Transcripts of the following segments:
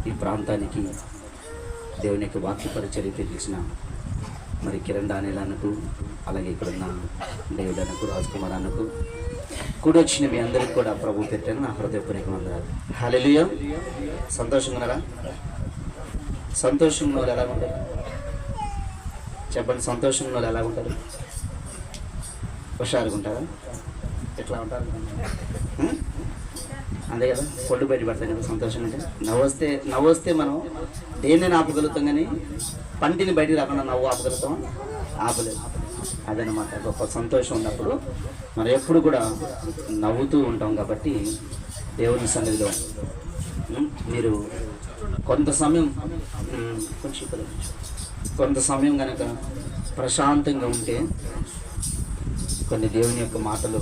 ఈ ప్రాంతానికి దేవుని యొక్క వాక్య పరిచర్య తెలిసిన మరి కిరణ్ డానియల్ అన్నకు, అలాగే ఇక్కడున్న డేవిడ్ అన్నకు, రాజ్ కుమార్ అన్నకు, కూడి వచ్చిన మీ అందరికీ కూడా ప్రభు పెట్టాను నా హృదయపూర్వక వందనాలు. హల్లెలూయా. సంతోషంగా ఉన్నారా? సంతోషంగా వాళ్ళు ఎలా ఉంటారు చెప్పండి. సంతోషంగా వాళ్ళు ఎలా ఉంటారు? హుషారుగా ఉంటారా? ఎట్లా ఉంటారు? అంతే కదా, పొట్టు బయట పడతాం కదా సంతోషం అంటే. నవ్వొస్తే మనం దేన్ని ఆపగలుగుతాం, కానీ పంటిని బయటికి రాకుండా నవ్వు ఆపగలుగుతాం? ఆపలేదు. అదనమాట గొప్ప సంతోషం ఉన్నప్పుడు మనం ఎప్పుడు కూడా నవ్వుతూ ఉంటాం. కాబట్టి దేవుని సన్నిధిలో మీరు కొంత సమయం కనుక ప్రశాంతంగా ఉంటే దేవుని యొక్క మాటలు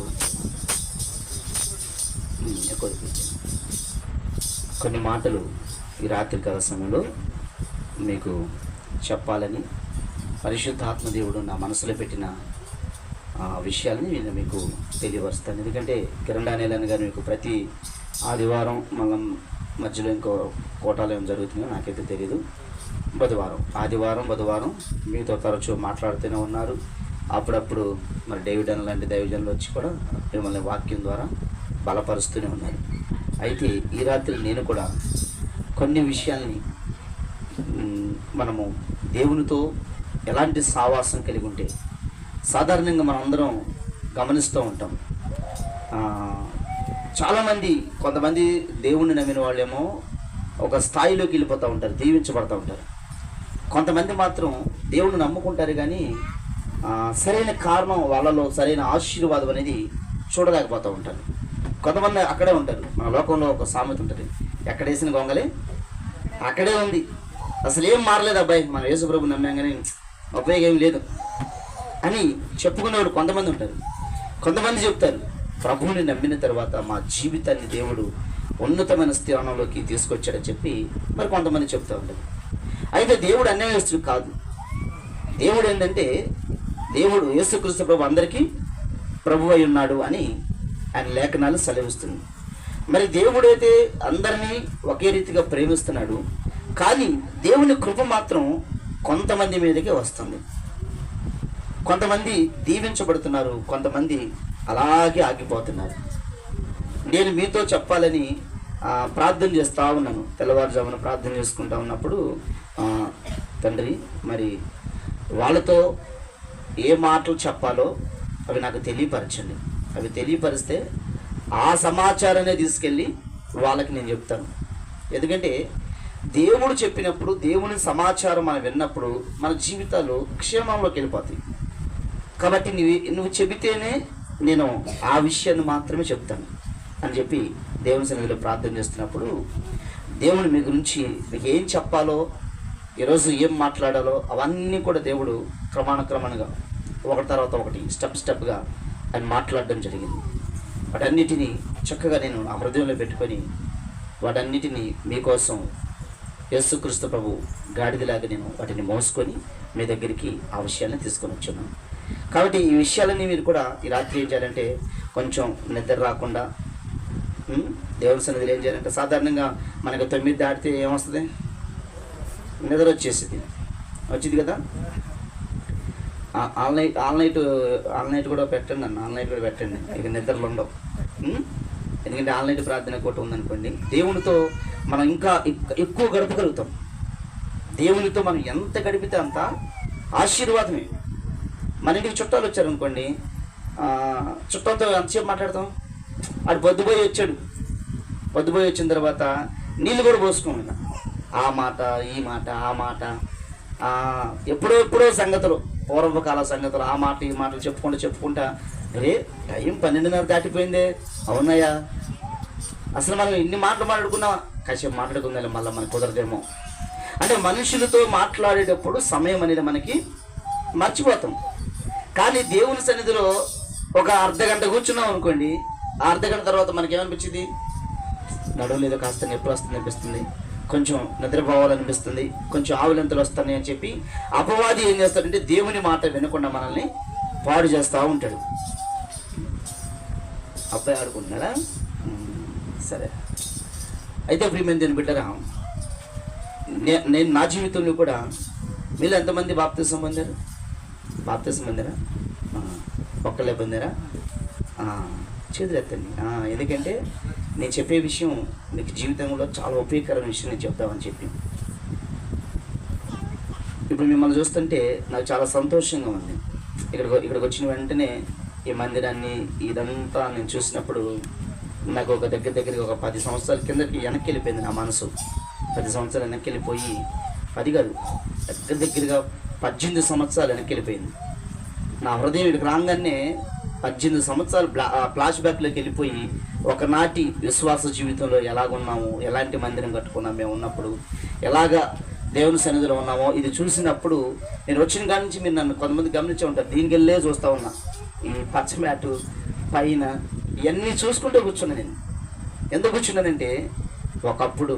కొన్ని మాటలు ఈ రాత్రికాల సమయంలో మీకు చెప్పాలని పరిశుద్ధాత్మ దేవుడు నా మనసులో పెట్టిన విషయాలని నేను మీకు తెలియపరుస్తాను. ఎందుకంటే కిరణ్ డానియల్ గారు మీకు ప్రతి ఆదివారం మళ్ళీ మధ్యలో ఇంకో కోటాలో ఏం జరుగుతుందో నాకైతే తెలియదు, బుధవారం మీతో తరచూ మాట్లాడుతూనే ఉన్నారు. అప్పుడప్పుడు మరి డేవిడ్ అన్న లాంటి దైవజనులు వచ్చి కూడా మిమ్మల్ని వాక్యం ద్వారా బలపరుస్తూనే ఉన్నారు. అయితే ఈ రాత్రి నేను కూడా కొన్ని విషయాల్ని మనము దేవునితో ఎలాంటి సావాసం కలిగి ఉంటే సాధారణంగా మనం అందరం గమనిస్తూ ఉంటాం. చాలామంది కొంతమంది దేవుణ్ణి నమ్మిన వాళ్ళేమో ఒక స్థాయిలోకి వెళ్ళిపోతూ ఉంటారు, దీవించబడుతూ ఉంటారు. కొంతమంది మాత్రం దేవుణ్ణి నమ్ముకుంటారు, కానీ సరైన కారణం వాళ్ళలో సరైన ఆశీర్వాదం అనేది చూడలేకపోతూ ఉంటారు. కొంతమంది అక్కడే ఉంటారు. మన లోకంలో ఒక సామెత ఉంటుంది, ఎక్కడేసిన గొంగలే అక్కడే ఉంది, అసలు ఏం మారలేదు అబ్బాయి, మనం యేసుప్రభు నమ్మాం కానీ ఉపయోగం ఏం లేదు అని చెప్పుకునేవాడు కొంతమంది ఉంటారు. కొంతమంది చెప్తారు, ప్రభువుని నమ్మిన తర్వాత మా జీవితాన్ని దేవుడు ఉన్నతమైన స్థానంలోకి తీసుకొచ్చాడని చెప్పి మరి కొంతమంది చెప్తూ ఉంటారు. అయితే దేవుడు అన్యాయస్తుడు కాదు. దేవుడు ఏంటంటే దేవుడు యేసుక్రీస్తు ప్రభు అందరికీ ప్రభు అయి ఉన్నాడు అని ఆయన లేఖనాలు సెలవిస్తుంది. మరి దేవుడైతే అందరినీ ఒకే రీతిగా ప్రేమిస్తున్నాడు, కానీ దేవుని కృప మాత్రం కొంతమంది మీదకే వస్తుంది. కొంతమంది దీవించబడుతున్నారు, కొంతమంది అలాగే ఆగిపోతున్నారు. నేను మీతో చెప్పాలని ప్రార్థన చేస్తూ ఉన్నాను. తెల్లవారుజామున ప్రార్థన చేసుకుంటూ ఉన్నప్పుడు తండ్రి మరి వాళ్ళతో ఏ మాటలు చెప్పాలో అవి నాకు తెలియపరచండి. అవి తెలియపరిస్తే ఆ సమాచారాన్ని తీసుకెళ్ళి వాళ్ళకి నేను చెప్తాను. ఎందుకంటే దేవుడు చెప్పినప్పుడు, దేవుని సమాచారం మనం విన్నప్పుడు మన జీవితాలు క్షేమంలోకి వెళ్ళిపోతాయి. కాబట్టి నువ్వు చెబితేనే నేను ఆ విషయాన్ని మాత్రమే చెప్తాను అని చెప్పి దేవుని సన్నిధిలో ప్రార్థన చేస్తున్నప్పుడు దేవుడు మీ గురించి మీకు ఏం చెప్పాలో, ఈరోజు ఏం మాట్లాడాలో అవన్నీ కూడా దేవుడు క్రమానుక్రమంగా ఒకటి తర్వాత ఒకటి స్టెప్గా ఆయన మాట్లాడడం జరిగింది. వాటన్నిటినీ చక్కగా నేను నా హృదయంలో పెట్టుకొని వాటన్నిటినీ మీకోసం యేసుక్రీస్తు ప్రభు గాడిదలాగా నేను వాటిని మోసుకొని మీ దగ్గరికి ఆ విషయాన్ని తీసుకొని వచ్చాను. కాబట్టి ఈ విషయాలన్నీ మీరు కూడా ఈ రాత్రి ఏం చేయాలంటే కొంచెం నిద్ర రాకుండా దేవుని సన్నిధిలో ఏం చేయాలంటే, సాధారణంగా మనకు 9 దాటితే ఏమొస్తుంది? నిద్ర వచ్చింది కదా. ఆల్ నైట్ కూడా పెట్టండి అన్న, ఆల్ నైట్ కూడా పెట్టండి, ఇక నిద్రలు ఉండవు. ఎందుకంటే ఆల్ నైట్ ప్రార్థన కూడా ఉందనుకోండి, దేవునితో మనం ఇంకా ఎక్కువ గడపగలుగుతాం. దేవునితో మనం ఎంత గడిపితే అంత ఆశీర్వాదమే. మన ఇంటికి చుట్టాలు వచ్చారనుకోండి, చుట్టాలతో ఎంతసేపు మాట్లాడతాం? అటు పొద్దుపోయి వచ్చిన తర్వాత నీళ్ళు కూడా పోసుకోండి. ఆ మాట ఈ మాట ఆ మాట ఎప్పుడో సంగతులు, పూర్వకాల సంగతులు, ఆ మాట ఈ మాటలు చెప్పుకుంటా అరే టైం 12:30 దాటిపోయిందే, అవునయ్యా అసలు మనం ఇన్ని మాటలు మాట్లాడుకున్నావా, కాసేపు మాట్లాడుకుందా, మళ్ళీ మనకు కుదరదేమో అంటే మనుషులతో మాట్లాడేటప్పుడు సమయం అనేది మనకి మర్చిపోతాం. కానీ దేవుని సన్నిధిలో ఒక అర్ధగంట కూర్చున్నాం అనుకోండి, ఆ అర్ధగంట తర్వాత మనకేమనిపించింది? నడువులేదో కాస్త నొప్పి వస్తుంది అనిపిస్తుంది, కొంచెం నిద్రపోవాలనిపిస్తుంది, కొంచెం ఆవులెంతలు వస్తాయి అని చెప్పి అపవాది ఏం చేస్తాడంటే దేవుని మాట వినకుండా మనల్ని పాడు చేస్తూ ఉంటాడు. అబ్బాయి ఆడుకుంటున్నాడా? సరే. అయితే ప్రియమైన దేవుని బిడ్డరా, నేను నా జీవితంలో కూడా మీరు ఎంతమంది బాప్తిసం పొందారు? బాప్తిసం పొందారా? ఒక్కలే పొందారా? చేతులు ఎత్తండి. ఎందుకంటే నేను చెప్పే విషయం మీకు జీవితంలో చాలా ఉపయోగకరమైన విషయం నేను చెప్తామని చెప్పి. ఇప్పుడు మిమ్మల్ని చూస్తుంటే నాకు చాలా సంతోషంగా ఉంది. ఇక్కడికి వచ్చిన వెంటనే ఈ మందిరాన్ని ఇదంతా నేను చూసినప్పుడు నాకు ఒక దగ్గరికి ఒక 10 సంవత్సరాల కిందకి వెనక్కి వెళ్ళిపోయింది నా మనసు. 10 సంవత్సరాలు వెనక్కి వెళ్ళిపోయి, 10 కాదు, దగ్గరగా 18 సంవత్సరాలు వెనక్కి వెళ్ళిపోయింది నా హృదయం. ఇక్కడికి రాగానే 18 సంవత్సరాలు ఫ్లాష్ బ్యాక్లోకి వెళ్ళిపోయి, ఒకనాటి విశ్వాస జీవితంలో ఎలాగున్నాము, ఎలాంటి మందిరం కట్టుకున్నాము మేము ఉన్నప్పుడు, ఎలాగా దేవుని సన్నిధిలో ఉన్నామో ఇది చూసినప్పుడు నేను వచ్చిన కాడి నుంచి మీరు నన్ను కొంతమంది గమనించే ఉంటారు. దీనికి వెళ్ళే చూస్తూ ఉన్నా, ఈ పచ్చమ్యాటు పైన ఇవన్నీ చూసుకుంటూ కూర్చున్నా. నేను ఎందుకు కూర్చున్నానంటే, ఒకప్పుడు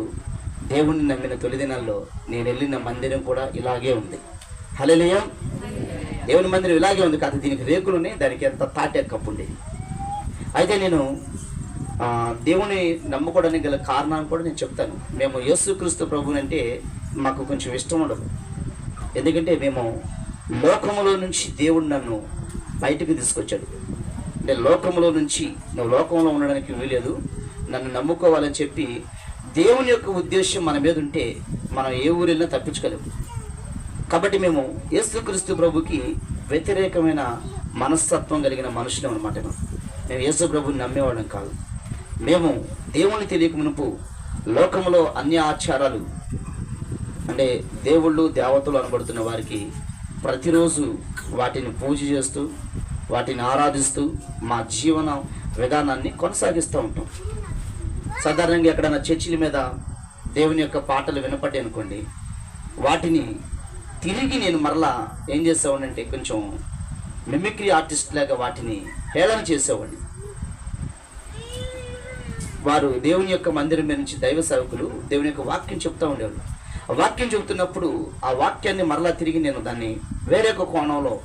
దేవుణ్ణి నమ్మిన తొలి దినాల్లో నేను వెళ్ళిన మందిరం కూడా ఇలాగే ఉంది. హల్లెలూయా. దేవుని మందిరం ఇలాగే ఉంది కాదు, దీనికి రేకులున్నాయి, దానికి ఎంత తాటెక్కప్పు ఉండేది. అయితే నేను దేవుని నమ్ముకోవడానికి గల కారణాన్ని కూడా నేను చెప్తాను. మేము యేసుక్రీస్తు ప్రభువుని అంటే మాకు కొంచెం ఇష్టం ఉండదు. ఎందుకంటే మేము లోకములో నుంచి దేవుడు నన్ను బయటకు తీసుకొచ్చాడు. అంటే లోకములో నుంచి నువ్వు లోకంలో ఉండడానికి వీలేదు, నన్ను నమ్ముకోవాలని చెప్పి దేవుని యొక్క ఉద్దేశం మన మీద ఉంటే మనం ఏ ఊరిలో తప్పించుకోలేము. కాబట్టి మేము యేసుక్రీస్తు ప్రభుకి వ్యతిరేకమైన మనస్తత్వం కలిగిన మనుషులం అనమాట. మేము యేసు ప్రభుని నమ్మేవాళ్ళం కాదు. మేము దేవుని తెలియక మునుపు లోకంలో అన్య ఆచారాలు, అంటే దేవుళ్ళు దేవతలు అనబడుతున్న వారికి ప్రతిరోజు వాటిని పూజ చేస్తూ వాటిని ఆరాధిస్తూ మా జీవన విధానాన్ని కొనసాగిస్తూ ఉంటాం. సాధారణంగా ఎక్కడైనా చర్చిల మీద దేవుని యొక్క పాటలు వినపడ్డాయి అనుకోండి, వాటిని తిరిగి నేను మరలా ఏం చేసేవాడిని, కొంచెం మిమిక్రీ ఆర్టిస్ట్ లాగా వాటిని హేళన చేసేవాడిని. వారు దేవుని యొక్క మందిరం మీద నుంచి దైవ సేవకులు దేవుని యొక్క వాక్యం చెప్తూ ఉండేవాళ్ళు. ఆ వాక్యం చెబుతున్నప్పుడు ఆ వాక్యాన్ని మరలా తిరిగి నేను దాన్ని వేరే ఒక కోణంలో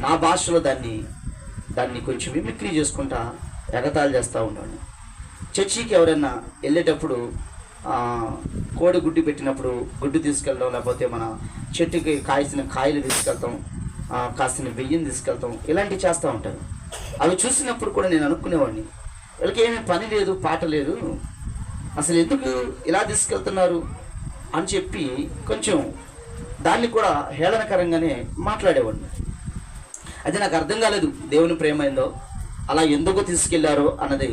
నా భాషలో దాన్ని కొంచెం మిమిక్రీ చేసుకుంటా ఎగతాళి చేస్తూ ఉండేవాడిని. చర్చికి ఎవరైనా వెళ్ళేటప్పుడు కోడి గుడ్డు పెట్టినప్పుడు గుడ్డు తీసుకెళ్ళడం, లేకపోతే మన చెట్టుకి కాసిన కాయలు తీసుకెళ్తాం, కాసిన బియ్యం తీసుకెళ్తాం, ఇలాంటివి చేస్తూ ఉంటారు. అవి చూసినప్పుడు కూడా నేను అనుకునేవాడిని, వీళ్ళకి ఏమీ పని లేదు, పాట లేదు, అసలు ఎందుకు ఇలా తీసుకెళ్తున్నారు అని చెప్పి కొంచెం దాన్ని కూడా హేళనకరంగానే మాట్లాడేవాడిని. అయితే నాకు అర్థం కాలేదు దేవుని ప్రేమ ఏందో, అలా ఎందుకు తీసుకెళ్లారో అన్నది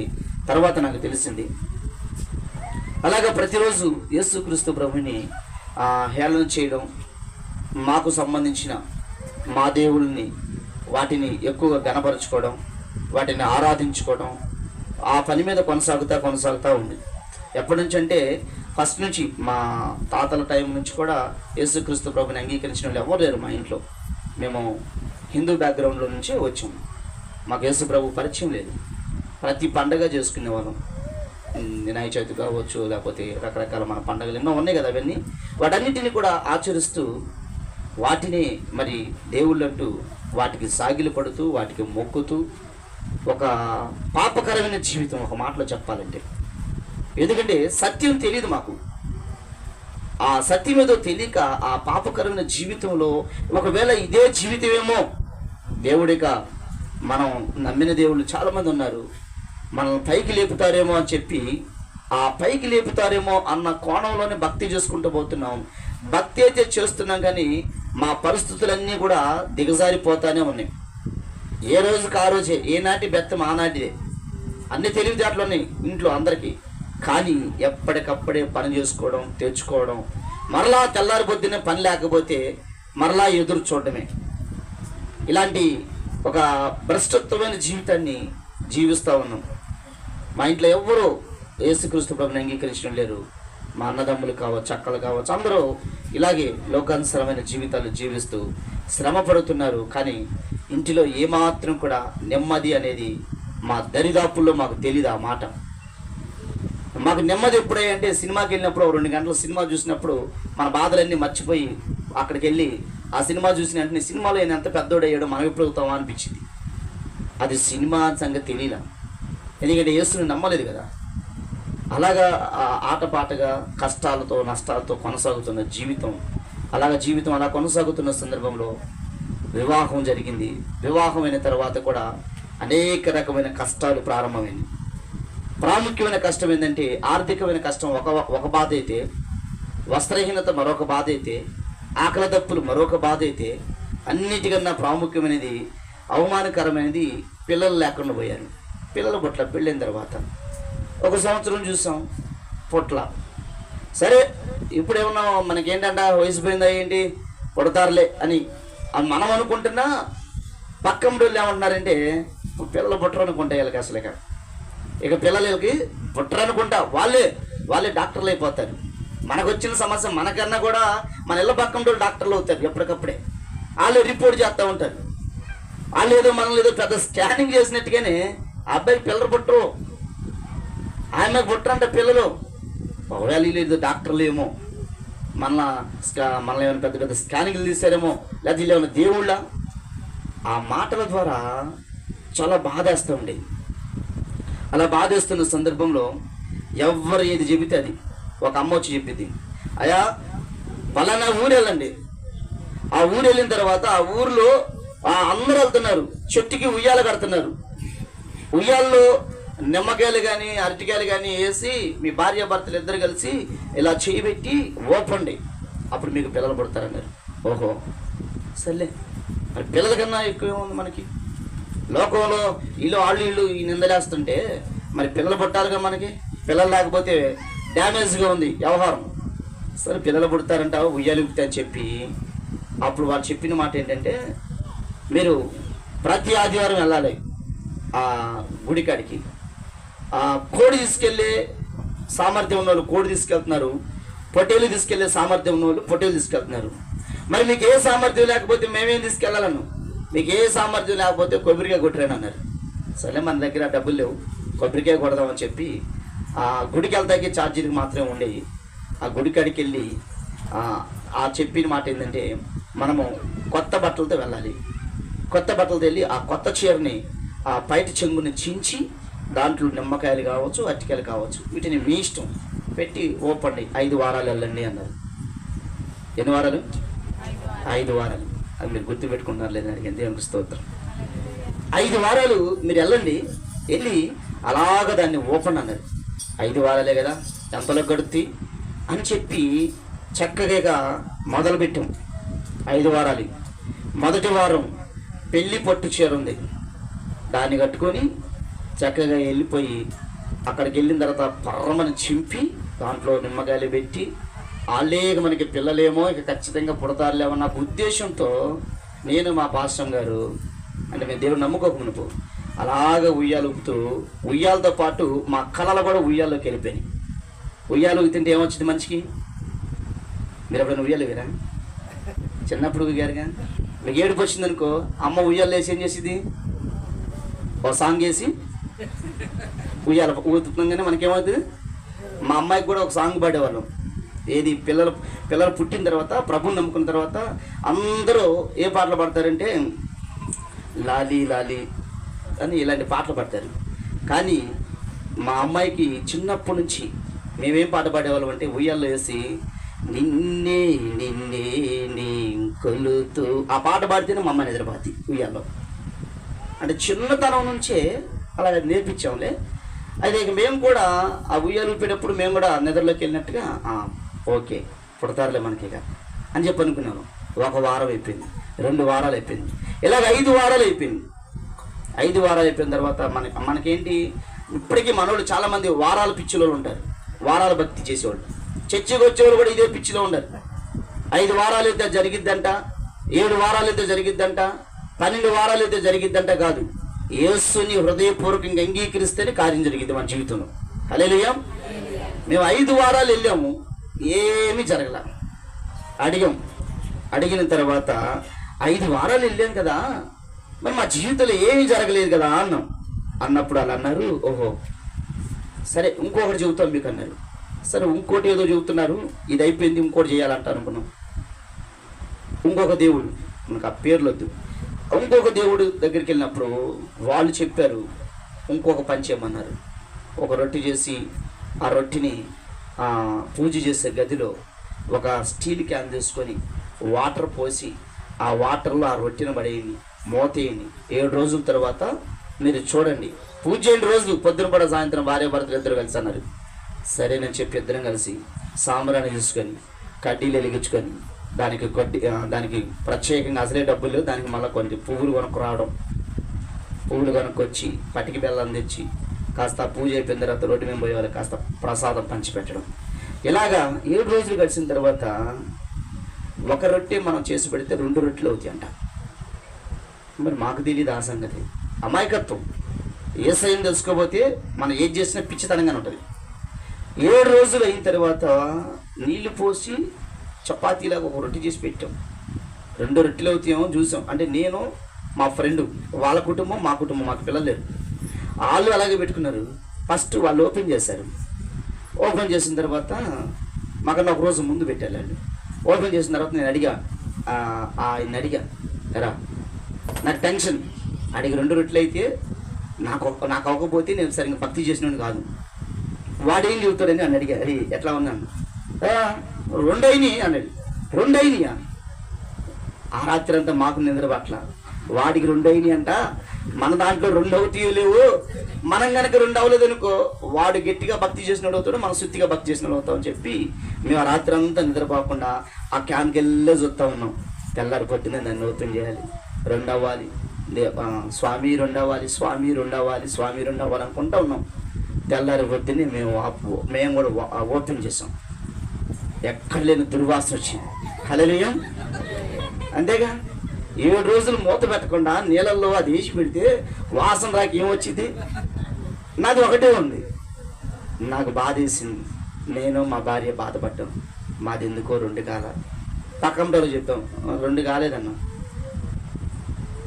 తర్వాత నాకు తెలిసింది. అలాగా ప్రతిరోజు యేసుక్రీస్తు ప్రభుని హేళన చేయడం, మాకు సంబంధించిన మా దేవుళ్ళని వాటిని ఎక్కువగా గణపరుచుకోవడం, వాటిని ఆరాధించుకోవడం, ఆ పని మీద కొనసాగుతూ ఉంది. ఎప్పటి నుంచి అంటే ఫస్ట్ నుంచి మా తాతల టైం నుంచి కూడా యేసుక్రీస్తు ప్రభుని అంగీకరించిన వాళ్ళు ఎవరు లేరు మా ఇంట్లో. మేము హిందూ బ్యాక్గ్రౌండ్లో నుంచే వచ్చాము. మాకు యేసు ప్రభు పరిచయం లేదు. ప్రతి పండగ చేసుకునే వాళ్ళం. వినాయక చవితి కావచ్చు, లేకపోతే రకరకాల మన పండుగలు ఎన్నో ఉన్నాయి కదా, అవన్నీ వాటన్నిటిని కూడా ఆచరిస్తూ వాటిని మరి దేవుళ్ళంటూ వాటికి సాగిలు పడుతూ వాటికి మొక్కుతూ ఒక పాపకరమైన జీవితం, ఒక మాటలో చెప్పాలంటే. ఎందుకంటే సత్యం తెలియదు మాకు. ఆ సత్యం ఏదో తెలియక ఆ పాపకరమైన జీవితంలో ఒకవేళ ఇదే జీవితమేమో, దేవుడిగా మనం నమ్మిన దేవుళ్ళు చాలామంది ఉన్నారు, మనం పైకి లేపుతారేమో అని చెప్పి ఆ పైకి లేపుతారేమో అన్న కోణంలోనే భక్తి చేసుకుంటూ పోతున్నాం. భక్తి అయితే చేస్తున్నాం కానీ మా పరిస్థితులన్నీ కూడా దిగజారిపోతానే ఉన్నాయి. ఏ రోజుకి ఆ రోజే, ఏనాటి బెత్తం ఆనాటిదే. అన్ని తెలివితేటలు ఉన్నాయి ఇంట్లో అందరికీ, కానీ ఎప్పటికప్పుడే పని చేసుకోవడం, తెచ్చుకోవడం, మరలా తెల్లారి పొద్దున్నే పని లేకపోతే మరలా ఎదురు చూడడమే. ఇలాంటి ఒక భ్రష్టత్వమైన జీవితాన్ని జీవిస్తూ ఉన్నాం. మా ఇంట్లో ఎవ్వరూ యేసుక్రీస్తు ప్రభుని అంగీకరించడం లేరు. మా అన్నదమ్ములు కావచ్చు, అక్కలు కావచ్చు, అందరూ ఇలాగే లోకానుసరమైన జీవితాలు జీవిస్తూ శ్రమ పడుతున్నారు. కానీ ఇంటిలో ఏమాత్రం కూడా నెమ్మది అనేది మా దరిదాపుల్లో మాకు తెలియదు. ఆ మాట మాకు నెమ్మది ఎప్పుడే అంటే, సినిమాకి వెళ్ళినప్పుడు 2 గంటల సినిమా చూసినప్పుడు మన బాధలన్నీ మర్చిపోయి అక్కడికి వెళ్ళి ఆ సినిమా చూసిన వెంటనే సినిమాలో ఆయన ఎంత పెద్దోడయ్యాడో మనం ఎప్పుడు అవుతామా అనిపించింది. అది సినిమా సంగతి తెలియలా, ఎందుకంటే యేసుని నమ్మలేదు కదా. అలాగా ఆటపాటగా కష్టాలతో నష్టాలతో కొనసాగుతున్న జీవితం, జీవితం అలా కొనసాగుతున్న సందర్భంలో వివాహం జరిగింది. వివాహం అయిన తర్వాత కూడా అనేక రకమైన కష్టాలు ప్రారంభమైంది. ప్రాముఖ్యమైన కష్టం ఏంటంటే ఆర్థికమైన కష్టం ఒక బాధ అయితే, వస్త్రహీనత మరొక బాధ అయితే, ఆకలి దప్పులు మరొక బాధ అయితే, అన్నిటికన్నా ప్రాముఖ్యమైనది, అవమానకరమైనది పిల్లలు లేకుండా పోయారు. పిల్లలు పుట్ల పెళ్ళైన తర్వాత 1 సంవత్సరం చూసాం పుట్ల. సరే ఇప్పుడు ఏమన్నా మనకేంటంట వయసు పోయిందా ఏంటి పుడతారులే అని మనం అనుకుంటున్నా, పక్కన వాళ్ళు ఏమంటున్నారంటే పిల్లలు పుట్టరనుకుంటా వీళ్ళకి అసలు ఇక పిల్లలకి పుట్టరనుకుంటా వాళ్ళే డాక్టర్లు అయిపోతారు. మనకు వచ్చిన సమస్య మనకన్నా కూడా మన ఇళ్ళ పక్కన వాళ్ళు డాక్టర్లు అవుతారు. ఎప్పటికప్పుడే వాళ్ళు రిపోర్ట్ చేస్తూ ఉంటారు. వాళ్ళు ఏదో మనల్ని ఏదో పెద్ద స్కానింగ్ చేసినట్టుగానే అబ్బాయికి పిల్లలు పుట్టరు, ఆమెకు పుట్టరంట పిల్లలు. ఒకవేళ లేదు డాక్టర్లు ఏమో మనల్ని ఏమైనా పెద్ద పెద్ద స్కానింగ్లు తీశారేమో, లేదా వీళ్ళు ఏమైనా దేవుళ్ళ. ఆ మాటల ద్వారా చాలా బాధేస్తూ ఉండేది. అలా బాధేస్తున్న సందర్భంలో ఎవరు ఏది చెబితే అది, ఒక అమ్మ వచ్చి చెప్పింది, అయ్యా పలానా ఊరు వెళ్ళండి. ఆ ఊరు వెళ్ళిన తర్వాత ఆ ఊరిలో అందరూ వెళ్తున్నారు, చెట్టుకి ఉయ్యాల కడుతున్నారు. ఉయ్యాల్లో నిమ్మకాయలు కానీ అరటికాయలు కానీ వేసి మీ భార్య భర్తలు ఇద్దరు కలిసి ఇలా చేయబెట్టి ఓపండి, అప్పుడు మీకు పిల్లలు పుడతారన్నారు. ఓహో సర్లే, మరి పిల్లల కన్నా ఎక్కువ ఉంది మనకి లోకంలో. వీళ్ళు ఈ నిందలేస్తుంటే మరి పిల్లలు పుట్టాలిగా మనకి. పిల్లలు లేకపోతే డ్యామేజ్గా ఉంది వ్యవహారం. సరే పిల్లలు పుడతారంట ఉయ్యాలిపుతా అని చెప్పి, అప్పుడు వాళ్ళు చెప్పిన మాట ఏంటంటే, మీరు ప్రతి ఆదివారం వెళ్ళాలి ఆ గుడికాడికి. కోడి తీసుకెళ్ళే సామర్థ్యం ఉన్న వాళ్ళు కోడి తీసుకెళ్తున్నారు, పొట్టేలు తీసుకెళ్లే సామర్థ్యం ఉన్న వాళ్ళు పొట్టేలు తీసుకెళ్తున్నారు. మరి మీకు ఏ సామర్థ్యం లేకపోతే మేమేం తీసుకెళ్ళాలను, మీకు ఏ సామర్థ్యం లేకపోతే కొబ్బరికాయ కొట్టరాని అన్నారు. సరే మన దగ్గర డబ్బులు లేవు, కొబ్బరికాయ కొడదామని చెప్పి ఆ గుడికి వెళ్తాకి ఛార్జీలకు మాత్రమే ఉండేవి. ఆ గుడికాడికి వెళ్ళి ఆ చెప్పిన మాట ఏంటంటే, మనము కొత్త బట్టలతో వెళ్ళాలి. కొత్త బట్టలతో వెళ్ళి ఆ కొత్త చీరని ఆ పైట చెంగుని చించి దాంట్లో నిమ్మకాయలు కావచ్చు అరటికాయలు కావచ్చు వీటిని మీ ఇష్టం పెట్టి ఓపండి, 5 వారాలు వెళ్ళండి అన్నారు. ఎన్ని వారాలు? 5 వారాలు. అది మీరు గుర్తుపెట్టుకుంటున్నారు లేదని అడిగింది. దేవునికి స్తోత్రం. 5 వారాలు మీరు వెళ్ళండి, వెళ్ళి అలాగ దాన్ని ఓపెన్ అన్నారు. 5 వారాలే కదా ఎంతలో గడుతుంది అని చెప్పి చక్కగా మొదలుపెట్టాం. 5 వారాలు. మొదటి వారం పెళ్లి పట్టు చీర ఉంది, దాన్ని కట్టుకొని చక్కగా వెళ్ళిపోయి అక్కడికి వెళ్ళిన తర్వాత పర్రమని చింపి దాంట్లో నిమ్మకాయలు పెట్టి, వాళ్ళేక మనకి పిల్లలేమో ఇక ఖచ్చితంగా పుడతారులేమో నాకు ఉద్దేశంతో నేను మా పాస్టర్ గారు అంటే మేము దేవుడు నమ్ముకోకమునుపు అలాగ ఉయ్యాలు ఊపుతూ, ఉయ్యాలతో పాటు మా కళలు కూడా ఉయ్యాల్లోకి వెళ్ళిపోయినాయి. ఉయ్యాలు ఊగుతుంటే ఏమొచ్చింది మనిషికి? మీరు ఎప్పుడైనా ఉయ్యాలు వేరా? చిన్నప్పుడు ఊగారుగా. మీకు ఏడుపు వచ్చింది అనుకో, అమ్మ ఉయ్యాలు వేసి ఏం చేసేది, ఒక సాంగ్ వేసి ఉయ్యాల ఊతుండగానే మనకేమవుతుంది. మా అమ్మాయికి కూడా ఒక సాంగ్ పాడేవాళ్ళం. ఏది పిల్లలు పుట్టిన తర్వాత ప్రభుని నమ్ముకున్న తర్వాత అందరూ ఏ పాటలు పాడతారంటే లాలీ లాలీ అని ఇలాంటి పాటలు పాడతారు. కానీ మా అమ్మాయికి చిన్నప్పటి నుంచి మేమేం పాట పాడేవాళ్ళం అంటే ఉయ్యాల్లో వేసి నిన్నే నిన్నే నీ కొలుతూ ఆ పాట పాడితేనే మా అమ్మాయి నిద్రపోద్ది ఉయ్యాల్లో. అంటే చిన్నతనం నుంచే అలా నేర్పించాంలే. అయితే ఇక మేము కూడా ఆ ఉయ్యాలు ఊపేటప్పుడు మేము కూడా నిద్రలోకి వెళ్ళినట్టుగా ఓకే పుడతారులే మనకిగా అని చెప్పి అనుకున్నాను. 1 వారం అయిపోయింది, 2 వారాలు అయిపోయింది, ఇలాగ 5 వారాలు అయిపోయింది. 5 వారాలు అయిపోయిన తర్వాత మనకేంటి, ఇప్పటికీ మనోళ్ళు చాలామంది వారాల పిచ్చిలో ఉంటారు, వారాల భక్తి చేసేవాళ్ళు. చర్చికి వచ్చేవాళ్ళు కూడా ఇదే పిచ్చిలో ఉండరు. 5 వారాలు అయితే జరిగిద్దంట, 7 వారాలు అయితే జరిగిద్దంట, 12 వారాలు అయితే జరిగిద్దంట కాదు. యేసుని హృదయపూర్వకంగా అంగీకరిస్తేనే కార్యం జరిగింది మన జీవితంలో. హల్లెలూయా. మేము 5 వారాలు వెళ్ళాము, ఏమీ జరగల. అడిగిన తర్వాత 5 వారాలు వెళ్ళాం కదా, మరి మా జీవితంలో ఏమీ జరగలేదు కదా అన్నప్పుడు అలా అన్నారు. ఓహో సరే ఇంకొకటి చెబుతాం మీకు అన్నారు. సరే ఇంకోటి ఏదో చెబుతున్నారు, ఇది అయిపోయింది ఇంకోటి చేయాలంట అనుకున్నాం. ఇంకొక దేవుడు, మనకు ఆ పేర్లు వద్దు, ఇంకొక దేవుడు దగ్గరికి వెళ్ళినప్పుడు వాళ్ళు చెప్పారు ఇంకొక పని చేయమన్నారు. ఒక రొట్టె చేసి ఆ రొట్టెని పూజ చేసే గదిలో ఒక స్టీల్ క్యాన్ తీసుకొని వాటర్ పోసి ఆ వాటర్లో ఆ రొట్టెను పడేయండి, మోతేయండి. 7 రోజుల తర్వాత మీరు చూడండి, పూజ చేయండి రోజు పొద్దున కూడా సాయంత్రం భార్య భర్తలు ఇద్దరు కలిసి అన్నారు. సరేనని చెప్పి ఇద్దరం కలిసి సాంబ్రాణి తీసుకొని కడ్డీలు వెలిగించుకొని దానికి ప్రత్యేకంగా అసలే డబ్బులు లేవు, దానికి మళ్ళీ కొన్ని పువ్వులు కొనుక్కురావడం, పువ్వులు కొనుక్కొచ్చి పటికి బెల్లం తెచ్చి కాస్త పూజ అయిపోయిన తర్వాత రోడ్డు మేము పోయే వాళ్ళకి కాస్త ప్రసాదం పంచిపెట్టడం. ఇలాగా 7 రోజులు గడిచిన తర్వాత ఒక రొట్టె మనం చేసి పెడితే 2 రొట్టెలు అవుతాయి అంట. మరి మాకు తెలియదు ఆ సంగతి, అమాయకత్వం. ఏసైని తెలుసుకోపోతే మనం ఏది చేసినా పిచ్చితనంగానే ఉంటుంది. 7 రోజులు అయిన తర్వాత నీళ్లు పోసి చపాతీలాగా ఒక రొట్టె చేసి పెట్టాం. 2 రొట్టెలు అవుతాయేమో చూసాం. అంటే నేను మా ఫ్రెండు, వాళ్ళ కుటుంబం మా కుటుంబం, మాకు పిల్లలు లేరు, వాళ్ళు అలాగే పెట్టుకున్నారు. ఫస్ట్ వాళ్ళు ఓపెన్ చేశారు. ఓపెన్ చేసిన తర్వాత మాకన్నా ఒక రోజు ముందు పెట్టారు. ఓపెన్ చేసిన తర్వాత నేను ఆయన అడిగా రా, నాకు టెన్షన్. అడిగి 2 రొట్టెలు అయితే నాకు అవ్వకపోతే నేను సరిగ్గా భక్తి చేసినాడు కాదు. వాడేం చెబుతాడని అని అడిగా, అది ఎట్లా ఉన్నాను. 2 అయినాయి అన్నాడు. 2 అయినాయా? ఆ రాత్రి అంతా మాకు నిద్ర పట్ల. వాడికి 2 అయినాయి అంట, మన దాంట్లో 2 అవుతాయో లేవు. మనం కనుక 2 అవ్వలేదు అనుకో, వాడు గట్టిగా భక్తి చేసినాడు అవుతాడు, మనం శుద్ధిగా భక్తి చేసినాడు అవుతాం అని చెప్పి మేము ఆ రాత్రి అంతా నిద్రపోకుండా ఆ క్యాన్కి వెళ్ళే చూస్తూ ఉన్నాం. తెల్లారి పొద్దునే దాన్ని ఓపెన్ చేయాలి, 2 అవ్వాలి, స్వామి 2 అవ్వాలి, స్వామి 2 అవ్వాలి, స్వామి 2 అవ్వాలి అనుకుంటూ ఉన్నాం. తెల్లారి పొద్దునే మేము కూడా ఓపెన్ చేసాం. ఎక్కడ లేని దుర్వాసన వచ్చింది. హల్లెలూయా. అంతేగా 7 రోజులు మూత పెట్టకుండా నీళ్ళల్లో అది వేసి పెడితే వాసన రాక ఏమొచ్చింది? నాది ఒకటే ఉంది. నాకు బాధేసింది. నేను మా భార్య బాధపడ్డాం. మాది ఎందుకో 2 కాల. పక్కంటోళ్ళు చెప్పాం 2 కాలేదన్నా.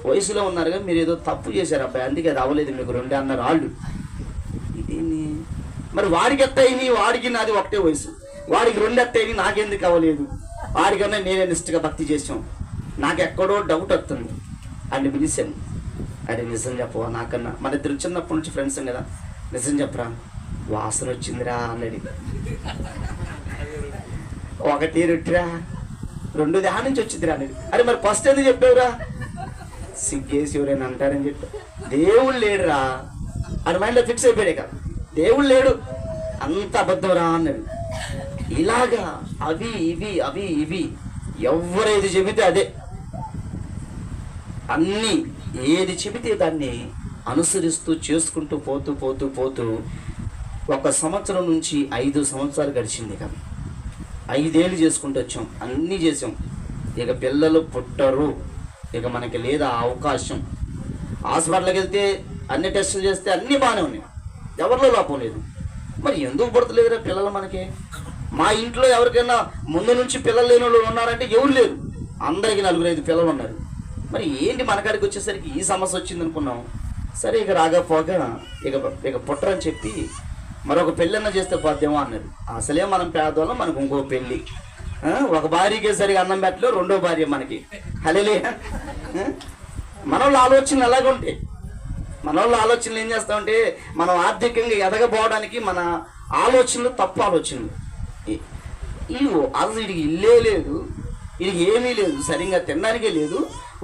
వయసులో ఉన్నారుగా, మీరు ఏదో తప్పు చేశారు అబ్బాయి, అందుకే అది అవ్వలేదు మీకు 2 అన్నారు వాళ్ళు. ఇదేంటి మరి? వాడికి ఎత్తయింది, వాడికి నాది ఒకటే వయసు. వాడికి 2 ఎత్తయింది, నాకెందుకు అవ్వలేదు? వాడికన్నా నేనే నిష్ఠగా భక్తి చేసాం. నాకు ఎక్కడో డౌట్ వస్తుంది. అని పిలిచాను. అది నిజం చెప్పవా నాకన్నా, మన ఇద్దరు చిన్నప్పటి నుంచి ఫ్రెండ్స్ కదా, నిజం చెప్పరా, వాసన వచ్చిందిరా అన్నది. 1 రొట్టిరా, 2 దాని నుంచి వచ్చిందిరా అనేది. అరే మరి ఫస్ట్ ఎందుకు చెప్పావురా? సిగ్గేసి ఎవరైనా అంటారని చెప్పి. దేవుడు లేడురా అని మైండ్లో ఫిక్స్ అయిపోయాడు. కదా దేవుడు లేడు, అంత అబద్ధం రా అన్నాడు. ఇలాగా అవి ఇవి ఎవరేది చెబితే అదే, అన్నీ ఏది చెబితే దాన్ని అనుసరిస్తూ చేసుకుంటూ పోతూ 1 సంవత్సరం నుంచి 5 సంవత్సరాలు గడిచింది. కదా 5 ఏళ్ళు చేసుకుంటూ వచ్చాం, అన్నీ చేసాం. ఇక పిల్లలు పుట్టరు, ఇక మనకి లేదా అవకాశం. హాస్పిటల్కి వెళ్తే అన్ని టెస్టులు చేస్తే అన్నీ బాగానే ఉన్నాయి, ఎవరిలో లోపం లేదు. మరి ఎందుకు పుడతలేదురా పిల్లలు మనకి? మా ఇంట్లో ఎవరికైనా ముందు నుంచి పిల్లలు లేని వాళ్ళు ఉన్నారంటే ఎవరు లేరు, అందరికీ 4-5 పిల్లలు ఉన్నారు. మరి ఏంటి మనకాడికి వచ్చేసరికి ఈ సమస్య వచ్చింది అనుకున్నాం. సరే ఇక రాకపోగా ఇక పుట్టరని చెప్పి మరొక పెళ్ళన్నా చేస్తే పోద్దేమో అన్నారు. అసలే మనం పేదవాళ్ళం, మనకు ఇంకో పెళ్ళి, ఒక భార్యకే సరిగా అన్నం పెట్టలేదు, 2వ భార్య మనకి. హల్లెలూయా. మన వాళ్ళ ఆలోచనలు అలాగే ఉంటాయి. మన వాళ్ళ ఆలోచనలు ఏం చేస్తామంటే, మనం ఆర్థికంగా ఎదగపోవడానికి మన ఆలోచనలు తప్పు ఆలోచనలు. అసలు వీడికి ఇల్లే లేదు, వీడికి ఏమీ లేదు, సరిగ్గా తినడానికే లేదు,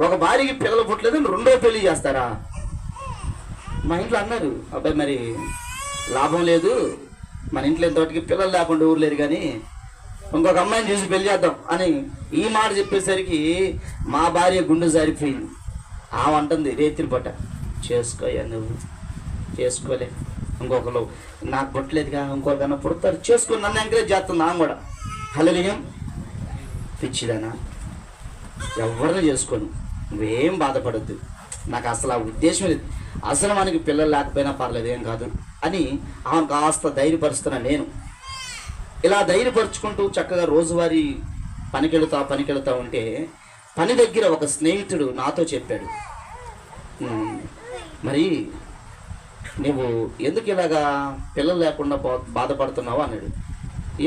ఒక భార్యకి పిల్లలు పుట్టలేదు, 2వ పెళ్లి చేస్తారా? మా ఇంట్లో అన్నారు, అబ్బాయి మరి లాభం లేదు, మన ఇంట్లో ఇంతవరకు పిల్లలు లేకుండా ఊరు లేరు, కానీ ఇంకొక అమ్మాయిని చూసి పెళ్లి చేద్దాం అని ఈ మాట చెప్పేసరికి మా భార్య గుండె జారిపోయింది. అంటుంది రేత్రి పూట, చేసుకోయా నువ్వు, చేసుకోలే, ఇంకొకరు నాకు పుట్టలేదుగా, ఇంకొకరికన్నా పుడతారు, చేసుకుని నన్ను ఎంకరేజ్ చేస్తుంది ఆమె కూడా. హల్లెలూయా. పిచ్చిదానా, ఎవరిని చేసుకోను, నువ్వేం బాధపడద్దు, నాకు అసలు ఆ ఉద్దేశం లేదు, అసలు మనకి పిల్లలు లేకపోయినా పర్లేదు, ఏం కాదు అని ఆమె కాస్త ధైర్యపరుస్తున్నా. నేను ఇలా ధైర్యపరుచుకుంటూ చక్కగా రోజువారీ పనికెళ్తా ఉంటే పని దగ్గర ఒక స్నేహితుడు నాతో చెప్పాడు, మరి నువ్వు ఎందుకు ఇలాగా పిల్లలు లేకుండా బాధపడుతున్నావు అన్నాడు.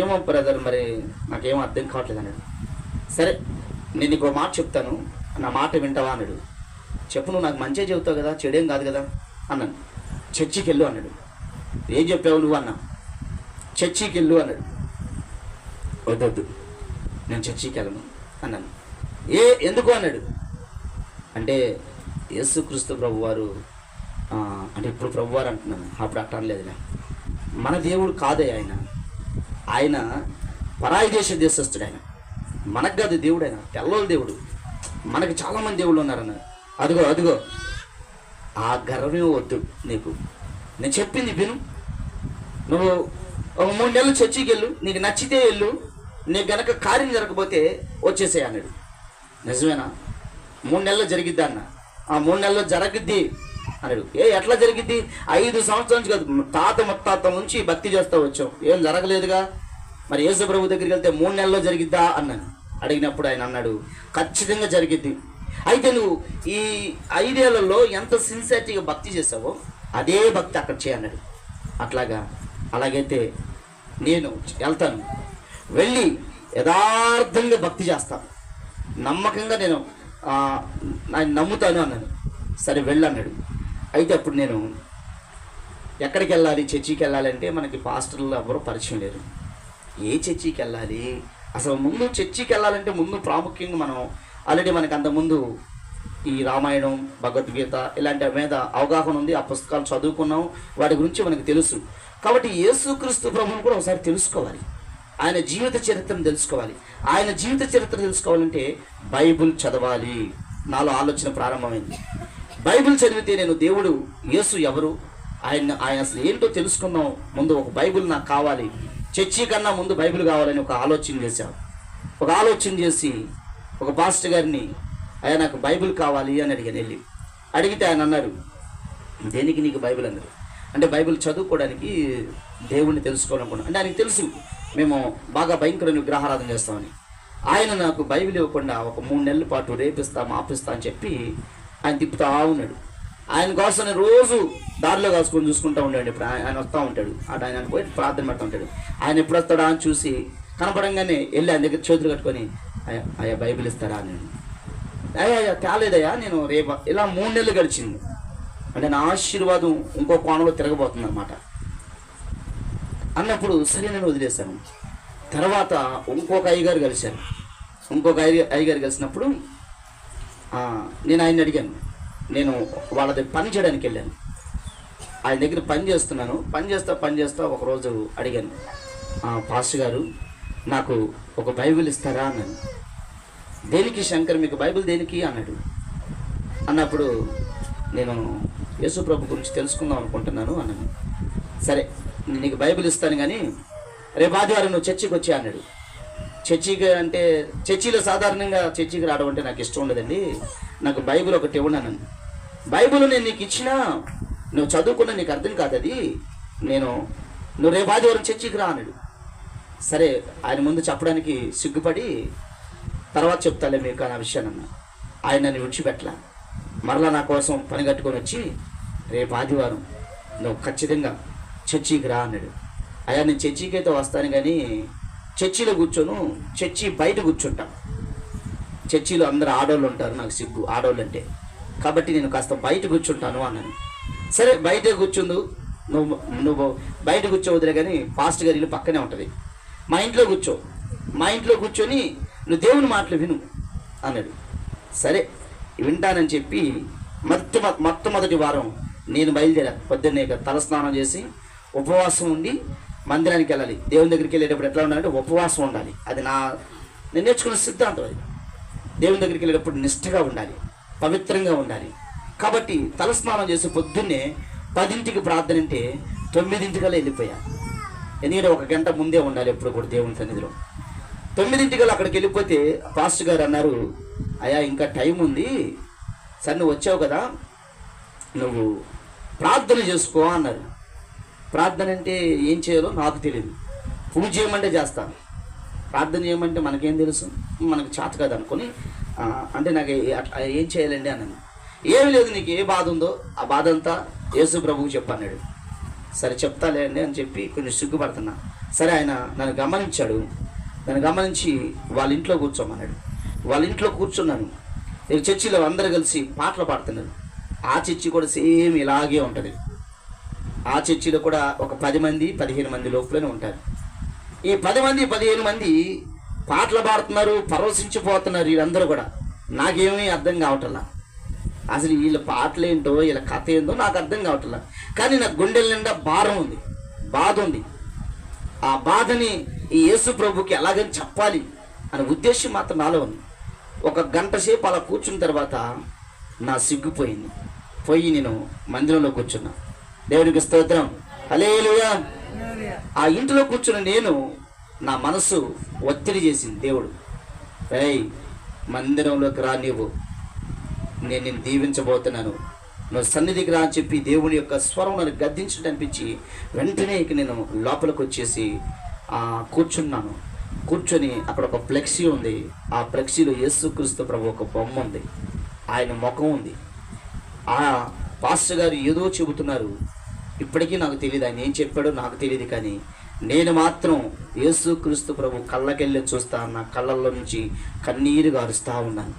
ఏమో బ్రదర్, మరి నాకేమో అర్థం కావట్లేదు అన్నాడు. సరే నేను నీకు మాట చెప్తాను, నా మాట వింటావా అన్నాడు. చెప్పు, నువ్వు నాకు మంచిగా చెబుతావు కదా, చెడేం కాదు కదా అన్నాను. చర్చికి వెళ్ళు అన్నాడు. ఏం చెప్పావు నువ్వు అన్నా. చర్చికి వెళ్ళు అన్నాడు. వద్దొద్దు, నేను చర్చికి వెళ్ళను అన్నాను. ఎందుకు అన్నాడు. అంటే యేసుక్రీస్తు ప్రభువారు, అంటే ఇప్పుడు ప్రభువారు అంటున్నాను, అప్పుడు అట్ట అనలేదులే. మన దేవుడు కాదే ఆయన, ఆయన పరాయి దేశస్తుడు. ఆయన మనకు కాదు దేవుడు, ఆయన తెల్లోళ్ళ దేవుడు. మనకి చాలామంది దేవుళ్ళు ఉన్నారన్నారు. అదిగో ఆ గర్వమే వద్దు నీకు, నేను చెప్పింది విను. నువ్వు ఒక 3 నెలలు చర్చికి వెళ్ళు, నీకు నచ్చితే వెళ్ళు, నీకు గనక కార్యం జరగకపోతే వచ్చేసే అన్నాడు. నిజమేనా? 3 నెలలు జరిగిద్దా అన్న. ఆ 3 నెలల్లో జరగద్ది అన్నాడు. ఎట్లా జరిగిద్ది? 5 సంవత్సరాల నుంచి కాదు, తాత ముత్తాత నుంచి భక్తి చేస్తూ వచ్చాం, ఏం జరగలేదుగా. మరి యేసు ప్రభు దగ్గరికి వెళ్తే 3 నెలల్లో జరిగిద్దా అన్నాను. అడిగినప్పుడు ఆయన అన్నాడు, ఖచ్చితంగా జరిగిద్ది. అయితే నువ్వు ఈ 5 ఏళ్లలో ఎంత సిన్సియారిటీగా భక్తి చేసావో అదే భక్తి అక్కడ చేయన్నాడు. అలాగైతే నేను వెళ్తాను, వెళ్ళి యథార్థంగా భక్తి చేస్తాను, నమ్మకంగా నేను నమ్ముతాను అన్నాను. సరే వెళ్ళన్నాడు. అయితే అప్పుడు నేను ఎక్కడికి వెళ్ళాలి, చర్చికి వెళ్ళాలంటే మనకి పాస్టర్లు ఎవరో పరిచయం లేరు. ఏ చర్చికి వెళ్ళాలి అసలు? ముందు చర్చికి వెళ్ళాలంటే ముందు ప్రాముఖ్యంగా మనం ఆల్రెడీ మనకు అంతకుముందు ఈ రామాయణం, భగవద్గీత ఇలాంటి మీద అవగాహన ఉంది, ఆ పుస్తకాలు చదువుకున్నాం, వాటి గురించి మనకు తెలుసు. కాబట్టి యేసుక్రీస్తు ప్రభువుని కూడా ఒకసారి తెలుసుకోవాలి, ఆయన జీవిత చరిత్రను తెలుసుకోవాలి. ఆయన జీవిత చరిత్ర తెలుసుకోవాలంటే బైబిల్ చదవాలి. నాలో ఆలోచన ప్రారంభమైంది. బైబిల్ చదివితే నేను దేవుడు, యేసు ఎవరు, ఆయన అసలు ఏంటో తెలుసుకుందాం. ముందు ఒక బైబిల్ నాకు కావాలి, చర్చి కన్నా ముందు బైబిల్ కావాలని ఒక ఆలోచన చేసి ఒక పాస్టర్ గారిని, అయ్యా నాకు బైబిల్ కావాలి అని అడిగాను. అడిగితే ఆయన అన్నారు, దేనికి నీకు బైబిల్ అన్నారు. అంటే బైబిల్ చదువుకోవడానికి, దేవుణ్ణి తెలుసుకోవాలనుకున్నాను. అంటే ఆయనకు తెలుసు మేము బాగా భయంకరమైన విగ్రహారాధన చేస్తామని. ఆయన నాకు బైబిల్ ఇవ్వకుండా ఒక 3 నెలల పాటు రేపిస్తా మాపిస్తా అని చెప్పి ఆయన తిప్పుతా ఉన్నాడు. ఆయన కోసం నేను రోజు దారిలో కాసుకొని చూసుకుంటూ ఉంటాడు. ఇప్పుడు ఆయన వస్తూ ఉంటాడు, అటు ఆయన పోయి ప్రార్థన పెడతా ఉంటాడు. ఆయన ఎప్పుడు వస్తాడా అని చూసి కనపడంగానే వెళ్ళి ఆయన దగ్గర చేతులు కట్టుకొని, అయ్యా బైబిల్ ఇస్తారా అని. అయ్యా తేలేదయ్యా, నేను రేపు. ఇలా 3 నెలలు గడిచింది. అంటే నా ఆశీర్వాదం ఇంకో కోణంలో తిరగబోతుంది అన్నమాట. అన్నప్పుడు సరే నేను వదిలేశాను. తర్వాత ఇంకొక అయ్యగారు కలిశాను. అయ్యగారు కలిసినప్పుడు నేను ఆయన్ని అడిగాను. నేను వాళ్ళ దగ్గర పని చేయడానికి వెళ్ళాను. ఆయన దగ్గర పని చేస్తా ఒకరోజు అడిగాను, పాస్టర్ గారు నాకు ఒక బైబిల్ ఇస్తారా అన్నాను. దేనికి శంకర్, మీకు బైబిల్ దేనికి అన్నాడు. అన్నప్పుడు నేను యేసు ప్రభు గురించి తెలుసుకుందాం అనుకుంటున్నాను అన్నాను. సరే నేను నీకు బైబిల్ ఇస్తాను, కానీ రేపు ఆదివారం నువ్వు చర్చికి వచ్చి అన్నాడు. చర్చికి అంటే చర్చిలో సాధారణంగా చర్చికి రావడం అంటే నాకు ఇష్టం ఉండదండి, నాకు బైబిల్ ఒకటి ఇవ్వండి అన్నాను. బైబిల్ నేను నీకు ఇచ్చినా నువ్వు చదువుకున్నా నీకు అర్థం కాదు, అది నువ్వు రేపు ఆదివారం చర్చికి రా అన్నాడు. సరే ఆయన ముందు చెప్పడానికి సిగ్గుపడి తర్వాత చెప్తాలే మీకు ఆ విషయాన్ని అన్నా. ఆయన నన్ను విడిచిపెట్టలా, మరలా నా కోసం పని కట్టుకొని వచ్చి రేపు ఆదివారం నువ్వు ఖచ్చితంగా చర్చికి రా అన్నాడు. అయ్యా నేను చర్చికి అయితే వస్తాను, కానీ చర్చిలో కూర్చోను, చర్చి బయట కూర్చుంటా. చర్చిలో అందరు ఆడవాళ్ళు ఉంటారు, నాకు సిగ్గు ఆడవాళ్ళు అంటే, కాబట్టి నేను కాస్త బయట కూర్చుంటాను అన్నాను. సరే బయట కూర్చుందు, నువ్వు బయట కూర్చోవద్దులే, కానీ పాస్టర్ గారి ఇల్లు పక్కనే ఉంటుంది, మా ఇంట్లో కూర్చొని నువ్వు దేవుని మాటలు విను అన్నాడు. సరే వింటానని చెప్పి మొట్టమొదటి వారం నేను బయలుదేరా. పొద్దున్నే తలస్నానం చేసి ఉపవాసం ఉండి మందిరానికి వెళ్ళాలి. దేవుని దగ్గరికి వెళ్ళేటప్పుడు ఎట్లా ఉండాలంటే ఉపవాసం ఉండాలి. అది నేను నేర్చుకున్న సిద్ధాంతం. అది దేవుని దగ్గరికి వెళ్ళేటప్పుడు నిష్ఠగా ఉండాలి, పవిత్రంగా ఉండాలి. కాబట్టి తలస్నానం చేసి పొద్దున్నే 10ంటికి ప్రార్థన అంటే 9ంటికల్లా వెళ్ళిపోయా. ఎందుకంటే 1 గంట ముందే ఉండాలి ఎప్పుడు కూడా దేవుని సన్నిధిలో. 9ంటికల్లా అక్కడికి వెళ్ళిపోతే పాస్టర్ గారు అన్నారు, అయ్యా ఇంకా టైం ఉంది, సరే నువ్వు వచ్చావు కదా నువ్వు ప్రార్థన చేసుకో అన్నారు. ప్రార్థన అంటే ఏం చేయాలో నాకు తెలియదు, పూజ చేయమంటే చేస్తాను, ప్రార్థన చేయమంటే మనకేం తెలుసు, మనకు చేత కాదు అనుకొని, అంటే నాకు ఏం చేయాలండి అన్నాను. ఏమి లేదు, నీకు ఏ బాధ ఉందో ఆ బాధ అంతా యేసు ప్రభువుకి చెప్పన్నాడు. సరే చెప్తాలే అండి అని చెప్పి కొంచెం సిగ్గుపడుతున్నా. సరే ఆయన నన్ను గమనించాడు. నన్ను గమనించి వాళ్ళ ఇంట్లో కూర్చోమన్నాడు. వాళ్ళ ఇంట్లో కూర్చున్నాను. నేను చర్చిలో అందరూ కలిసి పాటలు పాడుతున్నారు. ఆ చర్చి కూడా సేమ్ ఇలాగే ఉంటుంది. ఆ చర్చిలో కూడా ఒక 10 మంది 15 మంది లోపలనే ఉంటారు. ఈ 10 మంది 15 మంది పాటలు పాడుతున్నారు, పరవశించిపోతున్నారు. వీళ్ళందరూ కూడా నాకేమీ అర్థం కావట్లా. అసలు వీళ్ళ పాటలు ఏంటో వీళ్ళ కథ ఏంటో నాకు అర్థం కావట్లా. కానీ నా గుండెల నిండా భారం ఉంది, బాధ ఉంది. ఆ బాధని ఈ యేసు ప్రభుకి ఎలాగని చెప్పాలి అనే ఉద్దేశం మాత్రం నాలో ఉంది. ఒక గంట సేపు అలా కూర్చున్న తర్వాత నా సిగ్గుపోయింది. పోయి నేను మందిరంలో కూర్చున్నా. దేవునికి స్తోత్రం, హల్లెలూయా. ఆ ఇంటిలో కూర్చున్న నేను, నా మనసు ఒత్తిడి చేసింది. దేవుడు, ఏయ్ మందిరంలోకి రా, నేను నిన్ను దీవించబోతున్నాను, నువ్వు సన్నిధికి రా అని చెప్పి దేవుని యొక్క స్వరం నన్ను గద్దించినట్టు అనిపించి వెంటనే ఇక నేను లోపలికి వచ్చేసి కూర్చున్నాను. కూర్చొని అక్కడ ఒక ఫ్లెక్సీ ఉంది. ఆ ఫ్లెక్సీలో యేసుక్రీస్తు ప్రభు ఒక బొమ్మ ఉంది, ఆయన ముఖం ఉంది. ఆ పాస్టర్ గారు ఏదో చెబుతున్నారు, ఇప్పటికీ నాకు తెలియదు ఆయన ఏం చెప్పాడో నాకు తెలియదు. కానీ నేను మాత్రం యేసుక్రీస్తు ప్రభు కళ్ళకెళ్ళి చూస్తా, నా కళ్ళల్లో నుంచి కన్నీరు గారుస్తూ ఉన్నాను,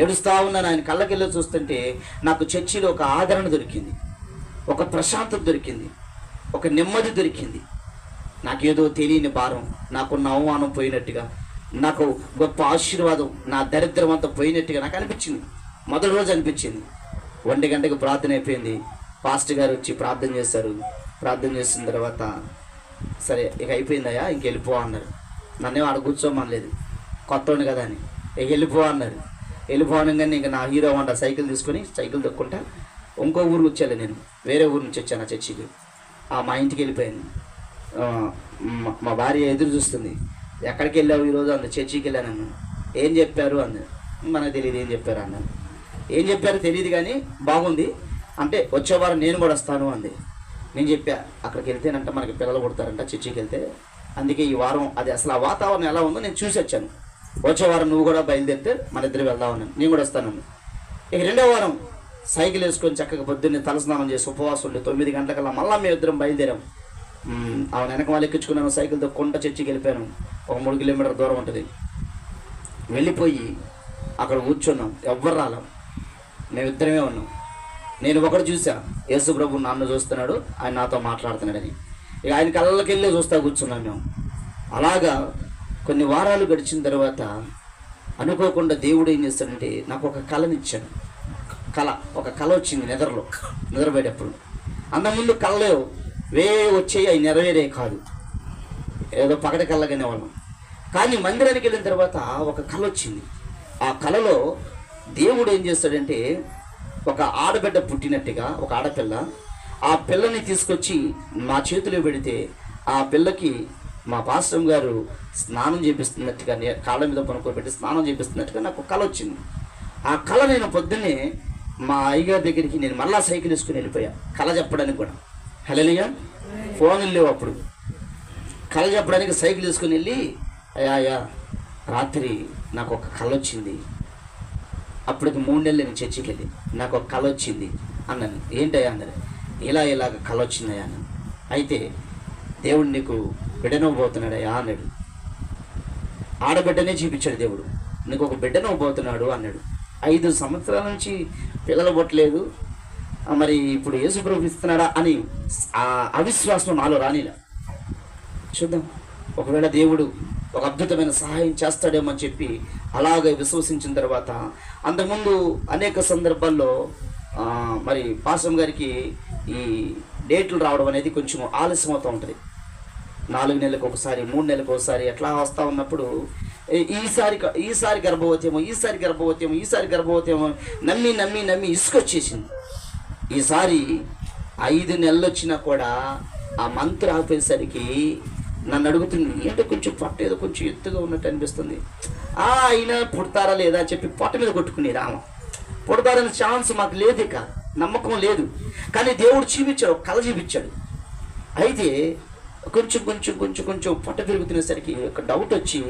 ఏడుస్తూ ఉన్నాను. ఆయన కళ్ళకెళ్ళి చూస్తుంటే నాకు చర్చిలో ఒక ఆదరణ దొరికింది, ఒక ప్రశాంతత దొరికింది, ఒక నెమ్మది దొరికింది. నాకేదో తెలియని భారం, నాకున్న అవమానం పోయినట్టుగా, నాకు గొప్ప ఆశీర్వాదం, నా దరిద్రం అంతా పోయినట్టుగా నాకు అనిపించింది. మొదటి రోజు అనిపించింది. 1 గంటకు ప్రార్థన అయిపోయింది. పాస్టర్ గారు వచ్చి ప్రార్థన చేశారు. ప్రార్థన చేసిన తర్వాత సరే ఇక అయిపోయిందయ్యా, ఇంక వెళ్ళిపో అన్నారు. నన్నేమో ఆడ కూర్చోమనలేదు, కొత్తోండి కదా అని. ఇక వెళ్ళిపో అన్నారు. వెళ్ళిపోవడంగానే ఇంకా నా హీరో వంట సైకిల్ తీసుకొని సైకిల్ తొక్కుంటా ఇంకో ఊరికి వచ్చాను. నేను వేరే ఊరు నుంచి వచ్చాను ఆ చర్చికి. మా ఇంటికి వెళ్ళిపోయాను. మా భార్య ఎదురు చూస్తుంది, ఎక్కడికి వెళ్ళావు ఈరోజు అంది. చర్చికి వెళ్ళాను అన్నాను. ఏం చెప్పారు అంది. మనకు తెలియదు ఏం చెప్పారు అన్నాను. ఏం చెప్పారో తెలియదు కానీ బాగుంది అంటే వచ్చే వారం నేను కూడా వస్తాను అంది. నేను చెప్పా, అక్కడికి వెళ్తేనంట మనకి పిల్లలు పుడతారంట చర్చికి వెళ్తే, అందుకే ఈ వారం అది అసలు ఆ వాతావరణం ఎలా ఉందో నేను చూసి వచ్చాను. వచ్చే వారం నువ్వు కూడా బయలుదేరితే మన ఇద్దరు వెళ్దామన్నాను. నేను కూడా వస్తానన్నాను. ఇక 2వ వారం సైకిల్ వేసుకొని చక్కగా పొద్దున్నే తలస్నానం చేసి ఉపవాసం ఉండి 9 గంటలకల్లా మళ్ళీ మేము ఇద్దరం బయలుదేరాం. ఆమె వెనక వాళ్ళు ఎక్కించుకున్నాను. సైకిల్తో కొంట చర్చికి వెళ్ళిపోయాను. ఒక 3 కిలోమీటర్ దూరం ఉంటుంది. వెళ్ళిపోయి అక్కడ కూర్చున్నాం. ఎవ్వరు రాలేం, మేమిద్దరమే ఉన్నాం. నేను ఒకటి చూసా, యేసు ప్రభు నన్ను చూస్తున్నాడు, ఆయన నాతో మాట్లాడుతున్నాడని. ఇక ఆయన కళ్ళకి వెళ్ళి చూస్తా కూర్చున్నాం మేము. అలాగా కొన్ని వారాలు గడిచిన తర్వాత అనుకోకుండా దేవుడు ఏం చేస్తాడంటే నాకు ఒక కళనిచ్చాడు. ఒక కళ వచ్చింది నిద్రపోయేటప్పుడు. అంతకుముందు కళలో వచ్చేవి, అవి నెరవేరే కాదు, ఏదో పగటి కళ్ళగానే వాళ్ళం. కానీ మందిరానికి వెళ్ళిన తర్వాత ఒక కళ వచ్చింది. ఆ కళలో దేవుడు ఏం చేస్తాడంటే ఒక ఆడబిడ్డ పుట్టినట్టుగా, ఒక ఆడపిల్ల, ఆ పిల్లని తీసుకొచ్చి మా చేతిలో పెడితే ఆ పిల్లకి మా పాస్టర్ గారు స్నానం చేపిస్తున్నట్టుగా, కాళ్ళ మీద పనుకోబెట్టి స్నానం చేపిస్తున్నట్టుగా నాకు కళ వచ్చింది. ఆ కళ నేను పొద్దున్నే మా అయ్యగారి దగ్గరికి నేను మళ్ళా సైకిల్ వేసుకుని వెళ్ళిపోయా కళ చెప్పడానికి కూడా. హల్లెలూయా. ఫోన్లు లేవు అప్పుడు. కళ చెప్పడానికి సైకిల్ వేసుకుని వెళ్ళి, అయ్యా రాత్రి నాకు ఒక కళ వచ్చింది, అప్పటికి 3 నెలలు నేను చర్చికి వెళ్ళి నాకు ఒక కళ వచ్చింది అన్నాను. ఏంటయ్యా అన్నారు. ఇలాగ కళ వచ్చిందయ్యా అన్నాను. అయితే దేవుడు నీకు బిడ్డనవ్వబోతున్నాడయ్యా అన్నాడు. ఆడబిడ్డనే చూపించాడు దేవుడు, నీకు ఒక బిడ్డనవ్వబోతున్నాడు అన్నాడు. 5 సంవత్సరాల నుంచి పిల్లలు పుట్టలేదు, మరి ఇప్పుడు యేసు ప్రభు ఇస్తున్నాడా అని ఆ అవిశ్వాసం నాలో రానిలా. చూద్దాం, ఒకవేళ దేవుడు ఒక అద్భుతమైన సహాయం చేస్తాడేమో అని చెప్పి అలాగే విశ్వసించిన తర్వాత, అంతకుముందు అనేక సందర్భాల్లో మరి పాస్టర్ గారికి ఈ డేట్లు రావడం అనేది కొంచెం ఆలస్యం అవుతూ ఉంటుంది. 4 నెలలకు ఒకసారి, 3 నెలలకు ఒకసారి ఎట్లా వస్తూ ఉన్నప్పుడు ఈసారి గర్భవతేమో నమ్మి ఇసుకొచ్చేసింది. ఈసారి 5 నెలలు వచ్చినా కూడా ఆ మంత్రి ఆపేసరికి నన్ను అడుగుతుంది, ఏంటో కొంచెం పొట్ట ఏదో కొంచెం ఎత్తుగా ఉన్నట్టు అనిపిస్తుంది. అయినా పుడతారా లేదా చెప్పి పొట్ట మీద కొట్టుకునేది ఆమె. పుడతారనే ఛాన్స్ మాకు లేదు, ఇక నమ్మకం లేదు. కానీ దేవుడు చూపించాడు, కళ చూపించాడు. అయితే కొంచెం పొట్ట పెరుగుతునేసరికి ఒక డౌట్ వచ్చి,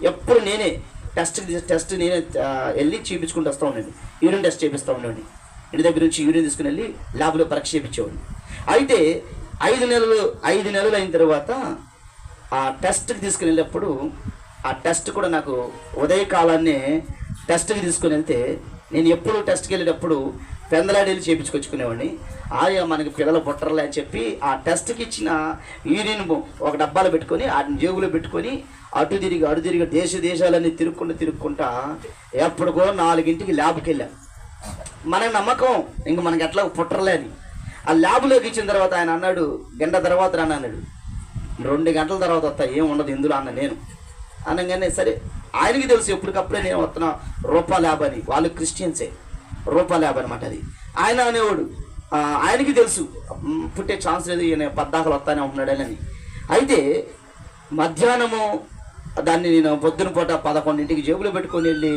ఎప్పుడు నేనే టెస్ట్ నేనే వెళ్ళి చూపించుకుంటూ వస్తూ ఉన్నాను. యూరిన్ టెస్ట్ చేపిస్తూ ఉన్నాను. ఇంటి దగ్గర నుంచి యూరిన్ తీసుకుని వెళ్ళి ల్యాబ్లో పరీక్ష చేయించేవాడిని. అయితే 5 నెలలు అయిన తర్వాత ఆ టెస్ట్కి తీసుకుని వెళ్ళినప్పుడు, ఆ టెస్ట్ కూడా నాకు ఉదయకాలాన్నే టెస్ట్కి తీసుకుని వెళ్తే, నేను ఎప్పుడు టెస్ట్కి వెళ్ళేటప్పుడు పెందలాడి వెళ్ళి చేయించుకొచ్చుకునేవాడిని. ఆయా మనకి పిల్లలు పుట్టరలే అని చెప్పి ఆ టెస్ట్కి ఇచ్చిన యూరిన్ ఒక డబ్బాలో పెట్టుకొని ఆ జేబులో పెట్టుకొని అటు తిరిగి దేశాలన్నీ తిరుక్కుంటా ఎప్పటికో 4ంటికి ల్యాబ్కి వెళ్ళాం. మనకి నమ్మకం ఇంక మనకి ఎట్లా పుట్టరలే అని. ఆ ల్యాబ్లోకి ఇచ్చిన తర్వాత ఆయన అన్నాడు, గంట తర్వాత రాను అన్నాడు. 2 గంటల తర్వాత వస్తా, ఏం ఉండదు ఇందులో అన్న నేను అనగానే సరే ఆయనకి తెలుసు ఎప్పటికప్పుడే నేను వస్తున్నా రూపా ల్యాబ్ అని. వాళ్ళు క్రిస్టియన్సే, రూపా ల్యాబ్ అనమాట అది. ఆయన అనేవాడు ఆయనకి తెలుసు పుట్టే ఛాన్స్ లేదు, ఈయన 10 వస్తానే ఉంటున్నాడని. అయితే మధ్యాహ్నము దాన్ని నేను పొద్దున పూట 11ంటికి జేబులో పెట్టుకొని వెళ్ళి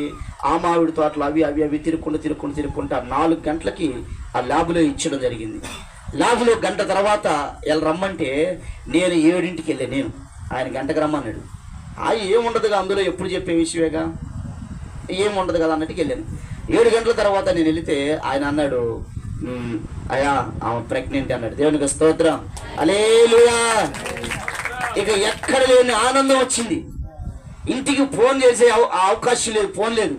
ఆ మామిడి తోటలు అవి తిరుక్కుంటా 4 గంటలకి ఆ ల్యాబ్లో ఇచ్చడం జరిగింది. ల్యాబ్లో గంట తర్వాత వీళ్ళు రమ్మంటే నేను 7ంటికి వెళ్ళాను. నేను ఆయన గంటకు రమ్మన్నాడు. ఏముండదుగా అందులో ఎప్పుడు చెప్పే విషయమేగా, ఏముండదు కదా అన్నట్టుకి వెళ్ళాను. 7 గంటల తర్వాత నేను వెళితే ఆయన అన్నాడు, అయ్యా ఆమె ప్రెగ్నెంట్ అన్నాడు. దేవునికి స్తోత్రం, హల్లెలూయా. ఇక ఎక్కడ లేని ఆనందం వచ్చింది. ఇంటికి ఫోన్ చేసే అవకాశం లేదు, ఫోన్ లేదు.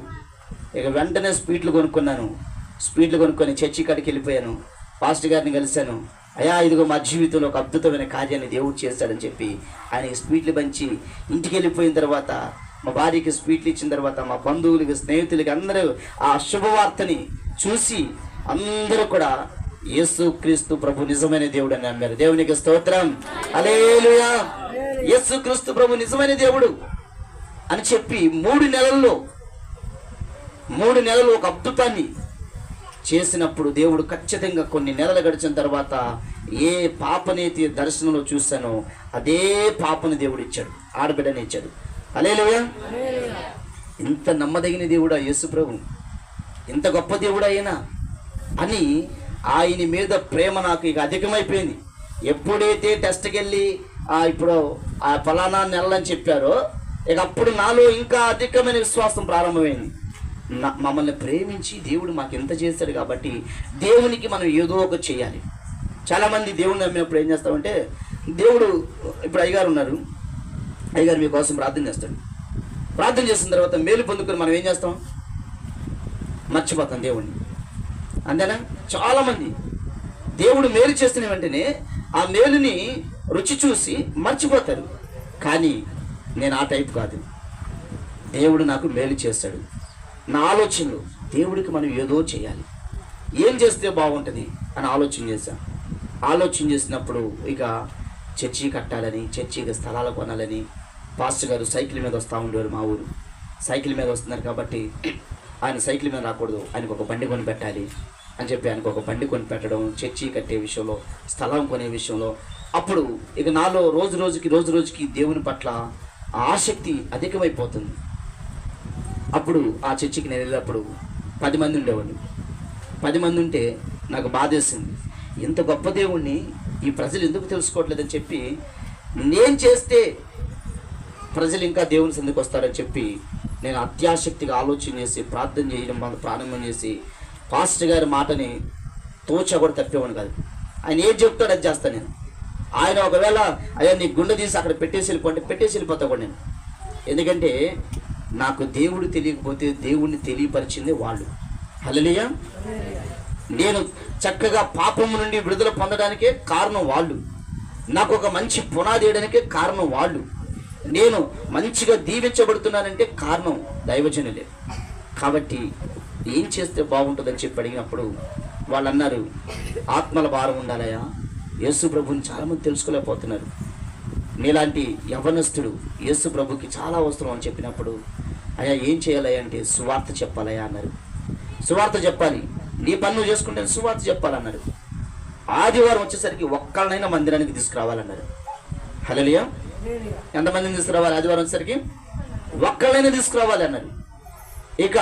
ఇక వెంటనే స్వీట్లు కొనుక్కొని చర్చి కాడికి వెళ్ళిపోయాను. పాస్టర్ గారిని కలిశాను. అయ్యా ఇదిగో మా జీవితంలో ఒక అద్భుతమైన కార్యాన్ని దేవుడు చేస్తాడని చెప్పి ఆయనకి స్వీట్లు పంచి ఇంటికి వెళ్ళిపోయిన తర్వాత మా భార్యకి స్వీట్లు ఇచ్చిన తర్వాత మా బంధువులకి స్నేహితులకి అందరూ ఆ శుభవార్తని చూసి అందరూ కూడా యేసుక్రీస్తు ప్రభు నిజమైన దేవుడు అని అన్నారు. దేవునికి స్తోత్రం, హల్లెలూయా. యేసుక్రీస్తు ప్రభు నిజమైన దేవుడు అని చెప్పి 3 నెలలు ఒక అద్భుతాన్ని చేసినప్పుడు దేవుడు ఖచ్చితంగా కొన్ని నెలలు గడిచిన తర్వాత ఏ పాపనైతే దర్శనంలో చూశానో అదే పాపని దేవుడు ఇచ్చాడు, ఆడబిడ్డని ఇచ్చాడు. హల్లెలూయా. ఇంత నమ్మదగిన దేవుడా యేసు ప్రభు, ఇంత గొప్ప దేవుడు అయినా అని ఆయన మీద ప్రేమ నాకు ఇక అధికమైపోయింది. ఎప్పుడైతే టెస్ట్కి వెళ్ళి ఇప్పుడు ఆ ఫలానా నెలని చెప్పారో ఇక అప్పుడు నాలో ఇంకా అధికమైన విశ్వాసం ప్రారంభమైంది. మమ్మల్ని ప్రేమించి దేవుడు మాకు ఎంత చేస్తాడు కాబట్టి దేవునికి మనం ఏదో ఒకటి చేయాలి. చాలామంది దేవుడిని నమ్మినప్పుడు ఏం చేస్తామంటే, దేవుడు ఇప్పుడు అయ్యగారు ఉన్నారు, అయ్యగారు మీకోసం ప్రార్థన చేస్తాడు. ప్రార్థన చేసిన తర్వాత మేలు పొందుకొని మనం ఏం చేస్తాం, మర్చిపోతాం దేవుడిని. అంతేనా? చాలామంది దేవుడు మేలు చేస్తున్న వెంటనే ఆ మేలుని రుచి చూసి మర్చిపోతారు. కానీ నేను ఆ టైప్ కాదు. దేవుడు నాకు మేలు చేస్తాడు, నా ఆలోచనలు దేవుడికి మనం ఏదో చేయాలి, ఏం చేస్తే బాగుంటుంది అని ఆలోచన చేసినప్పుడు ఇక చర్చి కట్టాలని, చర్చికి స్థలాలు కొనాలని. పాస్టర్ గారు సైకిల్ మీద వస్తూ ఉండేవారు. మా ఊరు సైకిల్ మీద వస్తున్నారు కాబట్టి ఆయన సైకిల్ మీద రాకూడదు, ఆయనకు ఒక బండి కొని పెట్టాలి అని చెప్పి ఆయనకు ఒక బండి కొని పెట్టడం, చర్చి కట్టే విషయంలో, స్థలం కొనే విషయంలో. అప్పుడు ఇక నాలో రోజు రోజుకి దేవుని పట్ల ఆసక్తి అధికమైపోతుంది. అప్పుడు ఆ చర్చికి నేను వెళ్ళినప్పుడు 10 మంది ఉండేవాళ్ళు. 10 మంది ఉంటే నాకు బాధేసింది, ఇంత గొప్ప దేవుణ్ణి ఈ ప్రజలు ఎందుకు తెలుసుకోవట్లేదని చెప్పి, నేను చేస్తే ప్రజలు ఇంకా దేవుని సందుకు వస్తారని చెప్పి నేను అత్యాసక్తిగా ఆలోచన చేసి ప్రార్థన చేయడం ప్రారంభం చేసి పాస్టర్ గారి మాటని తోచ కూడా తప్పేవాడు కాదు. ఆయన ఏం చెప్తాడు అది చేస్తాను నేను. ఆయన ఒకవేళ అయ్యా నీ గుండె తీసి అక్కడ పెట్టేసి వెళ్ళిపోతా కూడా నేను. ఎందుకంటే నాకు దేవుడు తెలియకపోతే దేవుడిని తెలియపరిచింది వాళ్ళు. హల్లెలూయా. నేను చక్కగా పాపము నుండి విడుదల పొందడానికే కారణం వాళ్ళు, నాకు ఒక మంచి పునాది వేయడానికే కారణం వాళ్ళు, నేను మంచిగా దీవించబడుతున్నానంటే కారణం దైవజనులే. కాబట్టి ఏం చేస్తే బాగుంటుందని చెప్పి అడిగినప్పుడు వాళ్ళు అన్నారు, ఆత్మల భారం ఉండాలయా, యేసు ప్రభుని చాలామంది తెలుసుకోలేకపోతున్నారు, నీలాంటి యవనస్తుడు యేసు ప్రభుకి చాలా అవసరం అని చెప్పినప్పుడు, అయ్యా ఏం చేయాలయ్యా అంటే సువార్త చెప్పాలయ్యా అన్నారు. సువార్త చెప్పాలి, నీ పన్ను చేసుకుంటే సువార్త చెప్పాలన్నారు. ఆదివారం వచ్చేసరికి ఒక్కళ్ళనైనా మందిరానికి తీసుకురావాలన్నారు. హల్లెలూయా. ఎంతమందిని తీసుకురావాలి? ఆదివారం వచ్చేసరికి ఒక్కళ్ళైనా తీసుకురావాలి అన్నారు. ఇక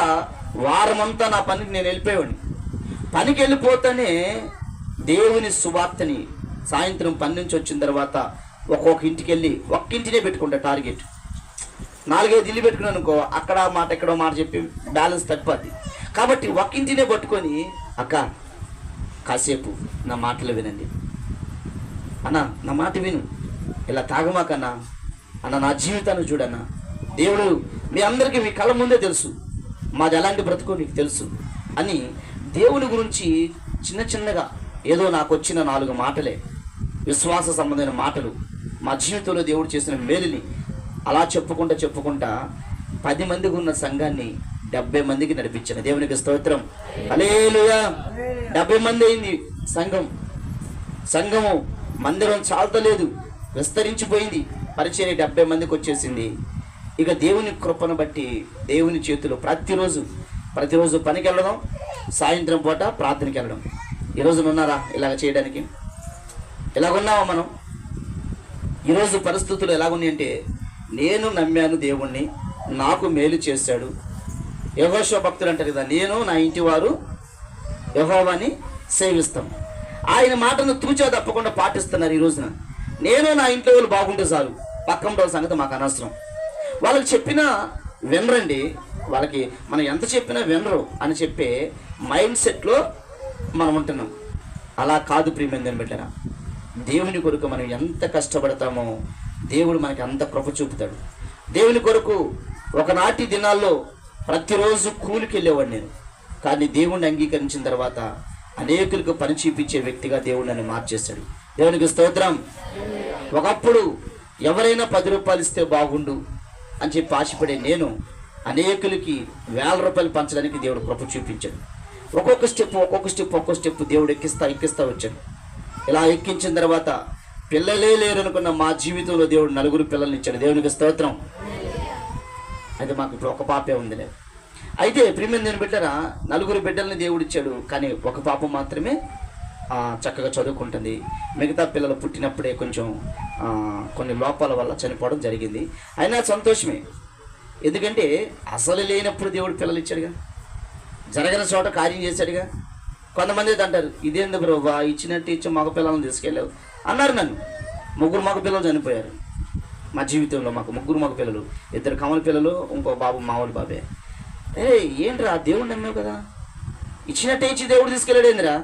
వారమంతా నా పనికి నేను వెళ్ళిపోయేవాడిని. పనికి వెళ్ళిపోతానే దేవుని సువార్తని సాయంత్రం 10 నుంచి వచ్చిన తర్వాత ఒక్కొక్క ఇంటికి వెళ్ళి ఒక్కింటినే పెట్టుకుంటా టార్గెట్. 4-5 ఇల్లు పెట్టుకున్నాను అనుకో, అక్కడ మాట ఎక్కడో మాట చెప్పి బ్యాలెన్స్ తగ్గిపోద్ది. కాబట్టి ఒక్కింటినే పట్టుకొని, అక్క కాసేపు నా మాటలు వినండి అన్న, నా మాట విను, ఇలా తాగమాకన్నా అన్న, నా జీవితాన్ని చూడన్నా, దేవుడు మీ అందరికీ మీ కళ్ళ ముందే తెలుసు, మాది ఎలాంటి బ్రతుకో మీకు తెలుసు అని దేవుని గురించి చిన్నగా ఏదో నాకు వచ్చిన 4 మాటలే, విశ్వాస సంబంధమైన మాటలు, మా జీవితంలో దేవుడు చేసిన మేలుని అలా చెప్పుకుంటా 10 మందికి ఉన్న సంఘాన్ని 70 మందికి నడిపించిన దేవునికి స్తోత్రం. హల్లెలూయా. 70 మంది అయింది సంఘము. మందిరం చాలతలేదు, విస్తరించిపోయింది. పరిచర్య 70 మందికి వచ్చేసింది. ఇక దేవుని కృపను బట్టి దేవుని చేతులు ప్రతిరోజు పనికి వెళ్ళడం, సాయంత్రం పూట ప్రార్థనకి వెళ్ళడం. ఈరోజు ఉన్నారా ఇలాగ చేయడానికి? ఎలాగున్నావా మనం? ఈరోజు పరిస్థితులు ఎలాగున్నాయి అంటే, నేను నమ్మాను దేవుణ్ణి, నాకు మేలు చేశాడు. యెహోషువ భక్తులు అంటారు కదా, నేను నా ఇంటి వారు యెహోవాని సేవిస్తాం. ఆయన మాటను తూచా తప్పకుండా పాటిస్తున్నారు. ఈ రోజున నేను నా ఇంట్లో వాళ్ళు బాగుంటే చాలు, పక్కన వాళ్ళ సంగతి మాకు అనవసరం. వాళ్ళకి చెప్పినా వినరండి. వాళ్ళకి మనం ఎంత చెప్పినా వినరు అని చెప్పే మైండ్ సెట్లో మనం ఉంటున్నాం. అలా కాదు ప్రియమైనదని బిడ్డరా. దేవుని కొరకు మనం ఎంత కష్టపడతామో దేవుడు మనకి అంత కృప చూపుతాడు. దేవుని కొరకు ఒకనాటి దినాల్లో ప్రతిరోజు కూలికి వెళ్ళేవాడు నేను. కానీ దేవుణ్ణి అంగీకరించిన తర్వాత అనేకులకు పని చూపించే వ్యక్తిగా దేవుడు నన్ను మార్చేశాడు. దేవునికి స్తోత్రం. ఒకప్పుడు ఎవరైనా 10 రూపాయలు ఇస్తే బాగుండు అని చెప్పి ఆశపడే నేను అనేకులకి 1000 రూపాయలు పంచడానికి దేవుడు కృప చూపించాడు. ఒక్కొక్క స్టెప్ దేవుడు ఎక్కిస్తా వచ్చాడు. ఇలా ఎక్కించిన తర్వాత పిల్లలే లేరు అనుకున్న మా జీవితంలో దేవుడు 4 పిల్లల్ని ఇచ్చాడు. దేవునికి స్తోత్రం. అయితే మాకు ఇప్పుడు ఒక పాపే ఉందిలే. అయితే ప్రియమైన నేను బిడ్డరా, 4 బిడ్డల్ని దేవుడు ఇచ్చాడు. కానీ ఒక పాప మాత్రమే చక్కగా చదువుకుంటుంది. మిగతా పిల్లలు పుట్టినప్పుడే కొంచెం కొన్ని లోపాల వల్ల చనిపోవడం జరిగింది. అయినా సంతోషమే. ఎందుకంటే అసలు లేనప్పుడు దేవుడు పిల్లలు ఇచ్చాడుగా, జరగని చోట కార్యం చేశాడుగా. కొంతమంది అంటారు, ఇదేంది బ్రోవా ఇచ్చినట్టు ఇచ్చి మగ పిల్లలను తీసుకెళ్ళావు అన్నారు నన్ను. 3 మగ పిల్లలు చనిపోయారు మా జీవితంలో. మాకు 3 మగ పిల్లలు, 2 కమల పిల్లలు, ఇంకో బాబు మామూలు బాబే. ఏంట్రా దేవుడు నమ్మావు కదా, ఇచ్చినట్టే ఇచ్చి దేవుడు తీసుకెళ్ళాడేందిరా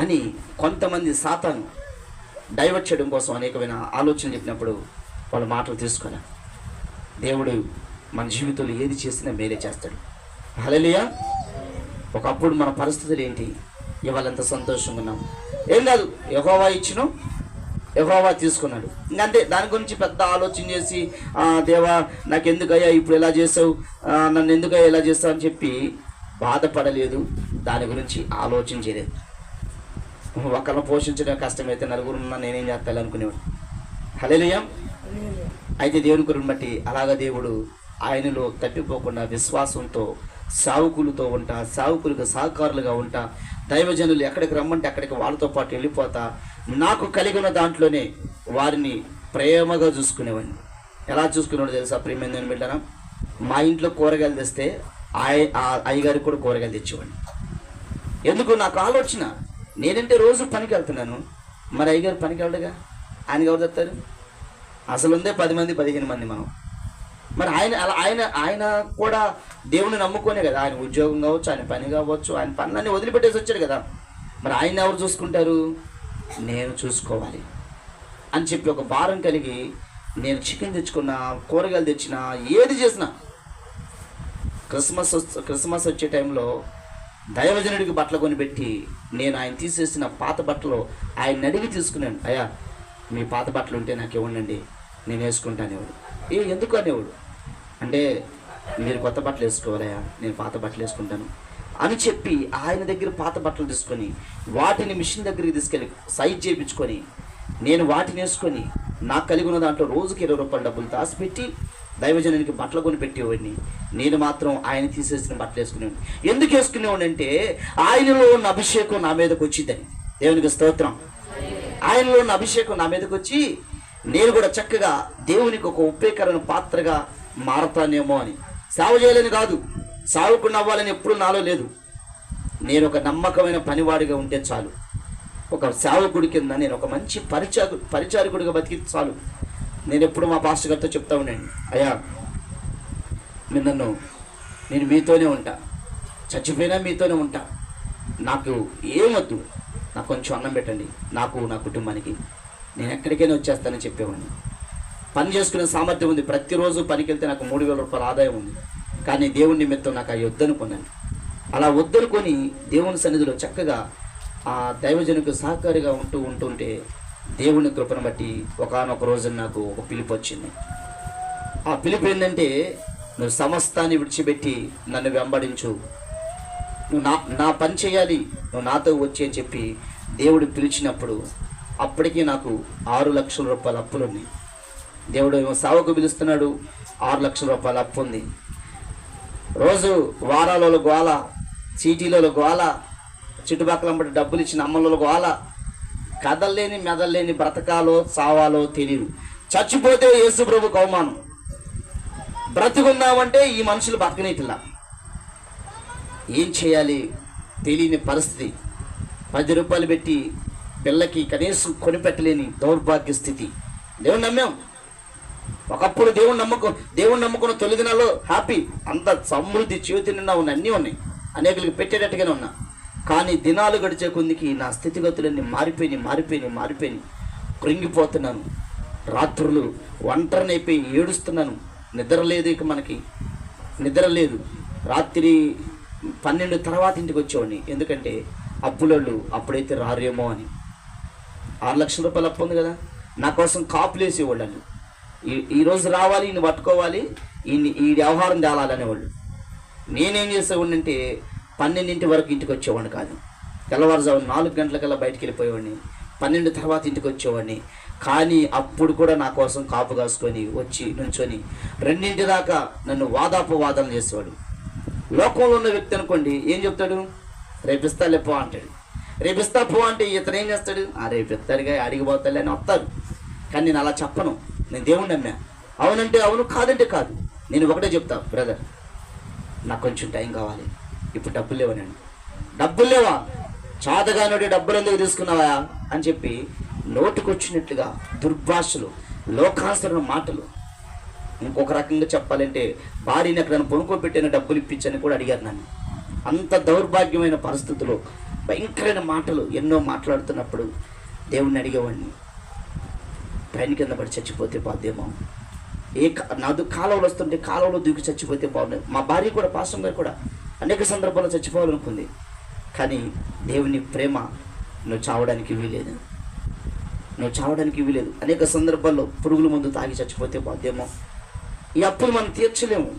అని కొంతమంది సాతాను డైవర్ట్ చేయడం కోసం అనేకమైన ఆలోచనలు చెప్పినప్పుడు వాళ్ళ మాటలు తీసుకోలే. దేవుడు మన జీవితంలో ఏది చేసినా మేలే చేస్తాడు. హల్లెలూయా. ఒకప్పుడు మన పరిస్థితులు ఏంటి, ఇవాళ ఎంత సంతోషంగా ఉన్నాం. ఏం కాదు, యెహోవా ఇచ్చిను, యెహోవా తీసుకున్నాడు. ఇంకంతే. దాని గురించి పెద్ద ఆలోచన చేసి దేవా నాకెందుకయ్యా ఇప్పుడు ఎలా చేసావు, నన్ను ఎందుకయ్యా ఎలా చేస్తావు అని చెప్పి బాధపడలేదు. దాని గురించి ఆలోచన చేయలేదు. ఒకరిని పోషించడం కష్టమైతే 4 ఉన్నా నేనేం చేస్తాను అనుకునేవాడు. హల్లెలూయా. అయితే దేవుని కొరకు బట్టి అలాగా దేవుడు ఆయనలో తప్పిపోకుండా విశ్వాసంతో సావుకులతో ఉంటా, సావుకులకు సహకారులుగా ఉంటా, దైవజనులు ఎక్కడికి రమ్మంటే అక్కడికి వాళ్ళతో పాటు వెళ్ళిపోతా, నాకు కలిగిన దాంట్లోనే వారిని ప్రేమగా చూసుకునేవాడిని. ఎలా చూసుకునేవాడు తెలుసా ప్రియమైన బిడ్డరా? మా ఇంట్లో కూరగాయలు తెస్తే అయ్యగారికి కూడా కూరగాయలు తెచ్చేవాడిని. ఎందుకు? నాకు ఆలోచన, నేనంటే రోజు పనికి వెళ్తున్నాను, మరి అయ్యగారు పనికి వెళ్ళడుగా, ఆయనకి ఎవరు తెస్తారు? అసలు ఉందే 10 మంది 15 మంది మనం. మరి ఆయన కూడా దేవుని నమ్ముకోనే కదా, ఆయన ఉద్యోగం కావచ్చు, ఆయన పని కావచ్చు, ఆయన పనులన్నీ వదిలిపెట్టేసి వచ్చాడు కదా. మరి ఆయన ఎవరు చూసుకుంటారు? నేను చూసుకోవాలి అని చెప్పి ఒక భారం కలిగి నేను చికెన్ తెచ్చుకున్నా, కూరగాయలు తెచ్చినా, ఏది చేసినా. క్రిస్మస్ వచ్చే టైంలో దైవజనుడికి బట్టలు కొనిపెట్టి నేను ఆయన తీసేసిన పాత బట్టలు ఆయన అడిగి తీసుకున్నాను. అయ్యా మీ పాత బట్టలు ఉంటే నాకు ఇవ్వండి, నేను వేసుకుంటానేవాడు. ఎందుకు అనేవాడు అంటే, మీరు కొత్త బట్టలు వేసుకోవాలయ్యా, నేను పాత బట్టలు వేసుకుంటాను అని చెప్పి ఆయన దగ్గర పాత బట్టలు తీసుకొని వాటిని మిషన్ దగ్గరికి తీసుకెళ్ళి సైజ్ చేయించుకొని నేను వాటిని వేసుకొని నాకు కలిగి ఉన్న దాంట్లో రోజుకి 20 రూపాయల డబ్బులు దాచిపెట్టి దైవజనునికి బట్టలు కొని పెట్టేవాడిని. నేను మాత్రం ఆయన తీసేసిన బట్టలు వేసుకునేవాడిని. ఎందుకు వేసుకునేవాడిని అంటే, ఆయనలో ఉన్న అభిషేకం నా మీదకి వచ్చిందని. దేవునికి స్తోత్రం. ఆయనలో ఉన్న అభిషేకం నా మీదకి వచ్చి నేను కూడా చక్కగా దేవునికి ఒక ఉపయోగకరమైన పాత్రగా మారతానేమో అని. సేవ చేయాలని కాదు, సావుకున్న అవ్వాలని ఎప్పుడు నాలో లేదు. నేను ఒక నమ్మకమైన పనివాడిగా ఉంటే చాలు. ఒక సేవకుడి కింద నేను ఒక మంచి పరిచారకుడిగా బతికి చాలు. నేను ఎప్పుడు మా పాస్టర్ గారితో చెప్తా ఉన్నాను, అయ్యా నేను మీతోనే ఉంటా, చచ్చిపోయినా మీతోనే ఉంటా, నాకు ఏమొద్దు, నాకు కొంచెం అన్నం పెట్టండి, నాకు నా కుటుంబానికి, నేను ఎక్కడికైనా వచ్చేస్తానని చెప్పేవాడిని. పని చేసుకునే సామర్థ్యం ఉంది. ప్రతిరోజు పనికి వెళ్తే నాకు 3000 రూపాయల ఆదాయం ఉంది. కానీ దేవుని నిమిత్తం నాకు ఆ వద్దనుకున్నాను. అలా వద్దనుకొని దేవుని సన్నిధిలో చక్కగా ఆ దైవజనుకు సహకారిగా ఉంటుంటే దేవుని కృపను బట్టి ఒకానొక రోజు నాకు ఒక పిలుపు వచ్చింది. ఆ పిలుపు ఏంటంటే, నువ్వు సమస్తాన్ని విడిచిపెట్టి నన్ను వెంబడించు, నువ్వు నా పని చేయాలి, నువ్వు నాతో వచ్చి అని చెప్పి దేవుడు పిలిచినప్పుడు అప్పటికీ నాకు 6 లక్షల రూపాయల అప్పులు ఉన్నాయి. దేవుడు ఏమో సావుకు పిలుస్తున్నాడు, 6 లక్షల రూపాయల అప్పు ఉంది. రోజు వారాలలో గోల, చీటీలలో గోల, చుట్టుపక్కల బట్టి డబ్బులు ఇచ్చిన అమ్మలలో గోల, కదల్లేని మెదల్లేని బ్రతకాలో చావాలో తెలియదు. చచ్చిపోతే యేసు ప్రభుకు అవమానం, బ్రతికున్నామంటే ఈ మనుషులు బతకనేటిలా. ఏం చేయాలి తెలియని పరిస్థితి. 10 రూపాయలు పెట్టి పిల్లకి కనీసం కొనిపెట్టలేని దౌర్భాగ్య స్థితి. దేవుని నమ్మాం. ఒకప్పుడు దేవుని నమ్ముకున్న తొలి దినాల్లో హ్యాపీ, అంత సమృద్ధి, చేతి నిండా ఉన్న అన్నీ ఉన్నాయి, అనేకులకి పెట్టేటట్టుగానే ఉన్నా. కానీ దినాలు గడిచే కొద్దికి నా స్థితిగతులన్నీ మారిపోయి కృంగిపోతున్నాను. రాత్రులు ఒంటరినైపోయి ఏడుస్తున్నాను. నిద్ర లేదు, ఇక మనకి నిద్ర లేదు. రాత్రి 12 తర్వాత ఇంటికి వచ్చేవాడిని. ఎందుకంటే అప్పులోళ్ళు అప్పుడైతే రారేమో అని. 6 లక్షల రూపాయలు అప్పు ఉంది కదా, నా కోసం కాపులు వేసేవాళ్ళు. ఈరోజు రావాలి, ఈయన పట్టుకోవాలి, ఈ వ్యవహారం తేలాలనేవాళ్ళు. నేనేం చేసేవాడిని అంటే 12 వరకు ఇంటికి వచ్చేవాడిని కాదు. తెల్లవారుజాము 4 గంటలకల్లా బయటికి వెళ్ళిపోయేవాడిని. 12 తర్వాత ఇంటికి వచ్చేవాడిని. కానీ అప్పుడు కూడా నా కోసం కాపు కాసుకొని వచ్చి నుంచొని 2 దాకా నన్ను వాదనలు చేసేవాడు. లోకంలో ఉన్న వ్యక్తి అనుకోండి, ఏం చెప్తాడు? రేపిస్తాలే పో అంటాడు. రేపిస్తా పో అంటే ఇతను ఏం చేస్తాడు? రేపిస్తాడుగా, అడిగిపోతాలే అని వస్తాడు. కానీ నేను అలా చెప్పను. నేను దేవుణ్ణి నమ్మా. అవునంటే అవును, కాదంటే కాదు. నేను ఒకటే చెప్తా, బ్రదర్ నాకు కొంచెం టైం కావాలి, ఇప్పుడు డబ్బులు లేవనండి. డబ్బులు లేవా? చాతగానుడి డబ్బులు ఎందుకు తీసుకున్నావా అని చెప్పి నోటుకొచ్చినట్లుగా దుర్భాషలు, లోకాసరణ మాటలు. ఇంకొక రకంగా చెప్పాలంటే భార్యని ఎక్కడైనా పొనుకోబెట్టిన డబ్బులు ఇప్పించని కూడా అడిగారు నన్ను. అంత దౌర్భాగ్యమైన పరిస్థితుల్లో భయంకరమైన మాటలు ఎన్నో మాట్లాడుతున్నప్పుడు దేవుణ్ణి అడిగేవాడిని, ట్రైన్ కింద పడి చచ్చిపోతే బాధ్యమో, నాదు కాలువలు వస్తుంటే కాలువలో దూకి చచ్చిపోతే బాగుండదు. మా భార్య కూడా, పాస్టర్ గారు కూడా అనేక సందర్భాల్లో చచ్చిపోవాలనుకుంది. కానీ దేవుని ప్రేమ నువ్వు చావడానికి వీలేదు. అనేక సందర్భాల్లో పురుగుల మందు తాగి చచ్చిపోతే బాధ్యమో. ఈ అప్పులు మనం తీర్చలేము,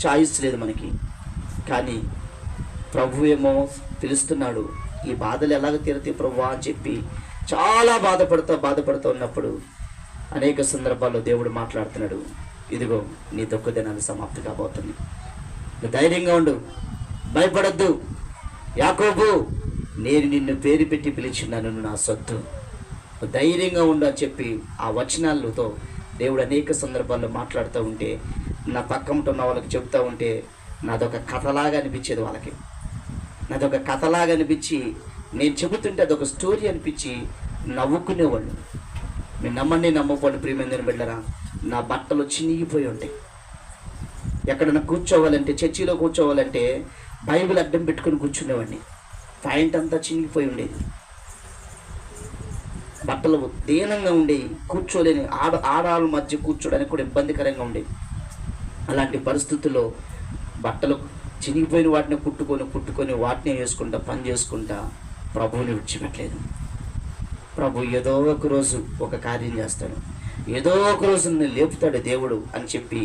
చాయిస్ లేదు మనకి. కానీ ప్రభు ఏమో పిలుస్తున్నాడు, ఈ బాధలు ఎలాగ తీరతే ప్రభువా అని చెప్పి చాలా బాధపడుతూ ఉన్నప్పుడు అనేక సందర్భాల్లో దేవుడు మాట్లాడుతున్నాడు, ఇదిగో నీ దుఃఖ దినాలు సమాప్తి కాబోతుంది, నువ్వు ధైర్యంగా ఉండు, భయపడద్దు. యాకోబు, నేను నిన్ను పేరు పెట్టి పిలిచినాను, నా సొత్తు, ధైర్యంగా ఉండు అని చెప్పి ఆ వచనాలతో దేవుడు అనేక సందర్భాల్లో మాట్లాడుతూ ఉంటే, నా పక్కన ఉన్న వాళ్ళకి చెప్తూ ఉంటే నాదొక కథలాగా అనిపించేది. వాళ్ళకి నాదొక కథలాగా అనిపించి, నేను చెబుతుంటే అదొక స్టోరీ అనిపించి నవ్వుకునేవాళ్ళు. మీరు నమ్మండి నమ్మపోండి ప్రియమైన బిడ్డలారా, నా బట్టలు చినిగిపోయి ఉంటాయి. ఎక్కడన్నా కూర్చోవాలంటే, చర్చిలో కూర్చోవాలంటే బైబిల్ అడ్డం పెట్టుకుని కూర్చునేవాడిని. ప్యాంట్ అంతా చినిగిపోయి ఉండేది, బట్టలు దీనంగా ఉండేవి, కూర్చోలేని ఆడాళ్ళ మధ్య కూర్చోడానికి కూడా ఇబ్బందికరంగా ఉండేది. అలాంటి పరిస్థితుల్లో బట్టలు చినిగిపోయిన వాటిని కుట్టుకొని వాటిని వేసుకుంటా, పని చేసుకుంటా ప్రభువుని విడిచిపెట్టలేదు. ప్రభు ఏదో ఒక రోజు ఒక కార్యం చేస్తాడు, ఏదో ఒక రోజు నిన్ను లేపుతాడు దేవుడు అని చెప్పి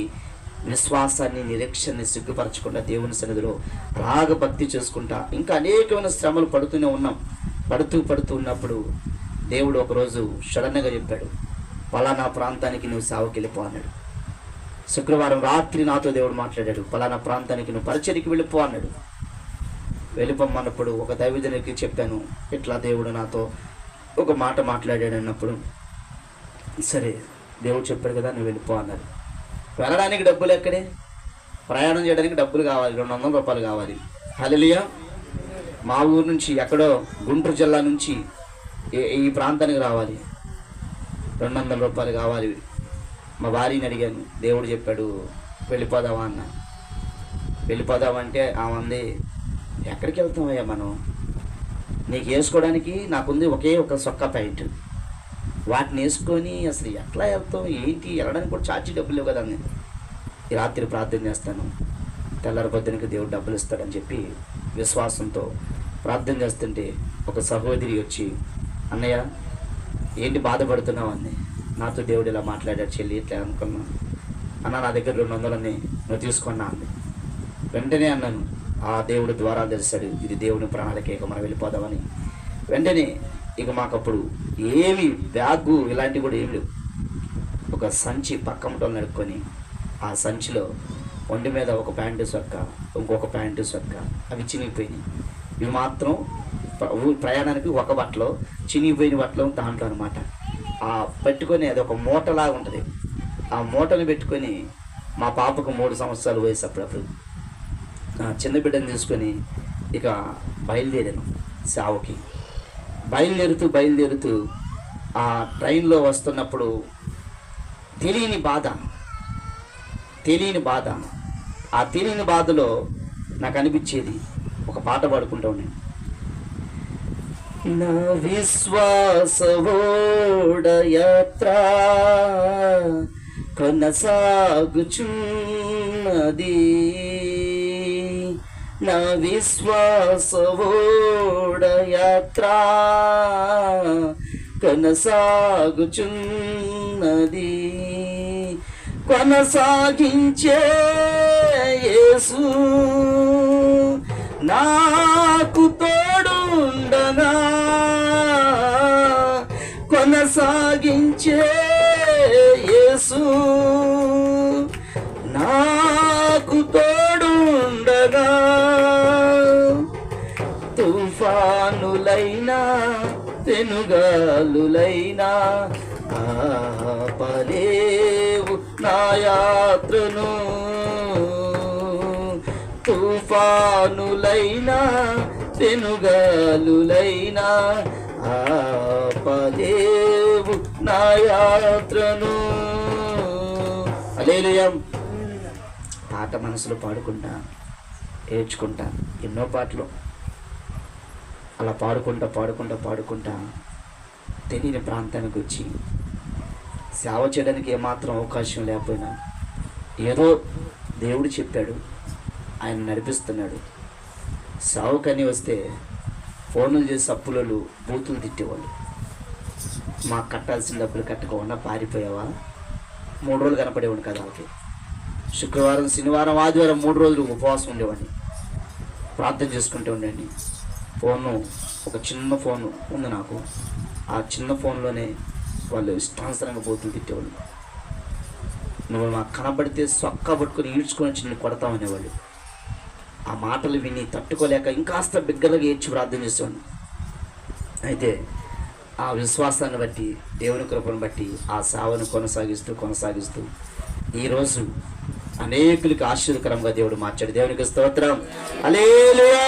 విశ్వాసాన్ని, నిరీక్షణని సిగ్గుపరచకుండా దేవుని సన్నిధిలో రాగ భక్తి చేసుకుంటా ఇంకా అనేకమైన శ్రమలు పడుతూనే ఉన్నాం. పడుతూ ఉన్నప్పుడు దేవుడు ఒకరోజు సడన్గా చెప్పాడు, పలానా ప్రాంతానికి నువ్వు సేవకి వెళ్ళిపో అన్నాడు. శుక్రవారం రాత్రి నాతో దేవుడు మాట్లాడాడు, పలానా ప్రాంతానికి నువ్వు పరిచర్యకి వెళ్ళిపో అన్నాడు. వెళ్ళిపోమన్నప్పుడు ఒక దైవజనుడికి చెప్పాను, ఇట్లా దేవుడు నాతో ఒక మాట మాట్లాడాడు అన్నప్పుడు, సరే దేవుడు చెప్పాడు కదా నువ్వు వెళ్ళిపో అన్నారు. వెళ్ళడానికి డబ్బులు ఎక్కడే? ప్రయాణం చేయడానికి డబ్బులు కావాలి, 200 రూపాయలు కావాలి. హల్లెలూయా. మా ఊరు నుంచి ఎక్కడో గుంటూరు జిల్లా నుంచి ఈ ప్రాంతానికి రావాలి, 200 రూపాయలు కావాలి. మా భార్యని అడిగాను, దేవుడు చెప్పాడు వెళ్ళిపోదామా అన్న. వెళ్ళిపోదామంటే ఆమె, ఎక్కడికి వెళ్తామయ్యా మనం, నీకు వేసుకోవడానికి నాకుంది ఒకే ఒక సొక్క ప్యాంట్, వాటిని వేసుకొని అసలు ఎట్లా వెళ్తాం ఏంటి, వెళ్ళడానికి కూడా ఛార్జీ డబ్బులు లేవు కదా. నేను ఈ రాత్రి ప్రార్థన చేస్తాను, తెల్లారి పొద్దునకి దేవుడు డబ్బులు ఇస్తాడని చెప్పి విశ్వాసంతో ప్రార్థన చేస్తుంటే ఒక సహోదరి వచ్చి, అన్నయ్య ఏంటి బాధపడుతున్నావు అంది. నాతో దేవుడు ఇలా మాట్లాడాడు చెల్లి, ఇట్లా అనుకున్నా. అన్న నా దగ్గర 200 నువ్వు తీసుకున్నా అంది. వెంటనే అన్నాను, ఆ దేవుడు ద్వారా తెలిసాడు ఇది దేవుని ప్రణాళిక, ఇక మనం వెళ్ళిపోదామని. వెంటనే ఇక మాకప్పుడు ఏమి బ్యాగు ఇలాంటివి కూడా ఏమి లేవు. ఒక సంచి పక్కమటో నడుక్కొని ఆ సంచిలో ఒంటి మీద ఒక ప్యాంటు సొక్క, ఇంకొక ప్యాంటు సొక్క, అవి చినిగిపోయినాయి. ఇవి మాత్రం ప్రయాణానికి ఒక బట్టలో, చినిగిపోయిన బట్టలో దాంట్లో అనమాట. ఆ పెట్టుకొని అది ఒక మూటలాగా ఉంటుంది. ఆ మూటను పెట్టుకొని మా పాపకు 3 సంవత్సరాలు వయసు అప్పుడప్పుడు చిన్న బిడ్డను తీసుకొని ఇక బయలుదేరాను సేవకి. బయలుదేరుతూ ఆ ట్రైన్లో వస్తున్నప్పుడు తెలియని బాధ. ఆ తెలియని బాధలో నాకు అనిపించేది, ఒక పాట పాడుకుంటా ఉన్నాను. నా విశ్వాస ఓడయాత్ర కొనసాగుచున్నది, నా విశ్వాస ఓడయాత్ర కొనసాగుచున్నది, కొనసాగించే యేసు నాకు తోడుండగా, కొనసాగించే యేసు నాకు తోడుండగా, తుఫానులైనా పెనుగాలులైనా ఆపలేవు నా యాత్రను, తుఫానులైనా పెనుగాలులైనా ఆపలేవు నా యాత్రను. హల్లెలూయా. పాట మనసులో పాడుకుంటా ఏడ్చుకుంటా, ఎన్నో పాటలు అలా పాడుకుంటా తెలియని ప్రాంతానికి వచ్చి సేవ చేయడానికి ఏమాత్రం అవకాశం లేకపోయినా ఏదో దేవుడు చెప్పాడు, ఆయన నడిపిస్తున్నాడు. సేవకని వస్తే ఫోన్లు చేసి అప్పులలో బూతులు తిట్టేవాళ్ళు. మాకు కట్టాల్సిన డబ్బులు కట్టకుండా పారిపోయావా? 3 రోజులు కనపడేవాడు కదా. వాళ్ళకి శుక్రవారం, శనివారం, ఆదివారం 3 రోజులు ఉపవాసం ఉండేవాడిని, ప్రార్థన చేసుకుంటూ ఉండండి. ఫోను, ఒక చిన్న ఫోను ఉంది నాకు. ఆ చిన్న ఫోన్లోనే వాళ్ళు ఇష్టానుసారంగా బూతులు తిట్టేవాళ్ళు. నువ్వు మాకు కనబడితే సొక్కా పట్టుకొని ఈడ్చుకొని వచ్చి నేను కొడతామనేవాళ్ళు. ఆ మాటలు విని తట్టుకోలేక ఇంకాస్త బిగ్గరగా ఏడ్చి ప్రార్థన చేసేవాడిని. అయితే ఆ విశ్వాసాన్ని బట్టి, దేవుని కృపను బట్టి ఆ సేవను కొనసాగిస్తూ ఈరోజు అనేకులకి ఆశీర్వదకరంగా దేవుడు మార్చాడు. దేవునికి స్తోత్రం. హల్లెలూయా.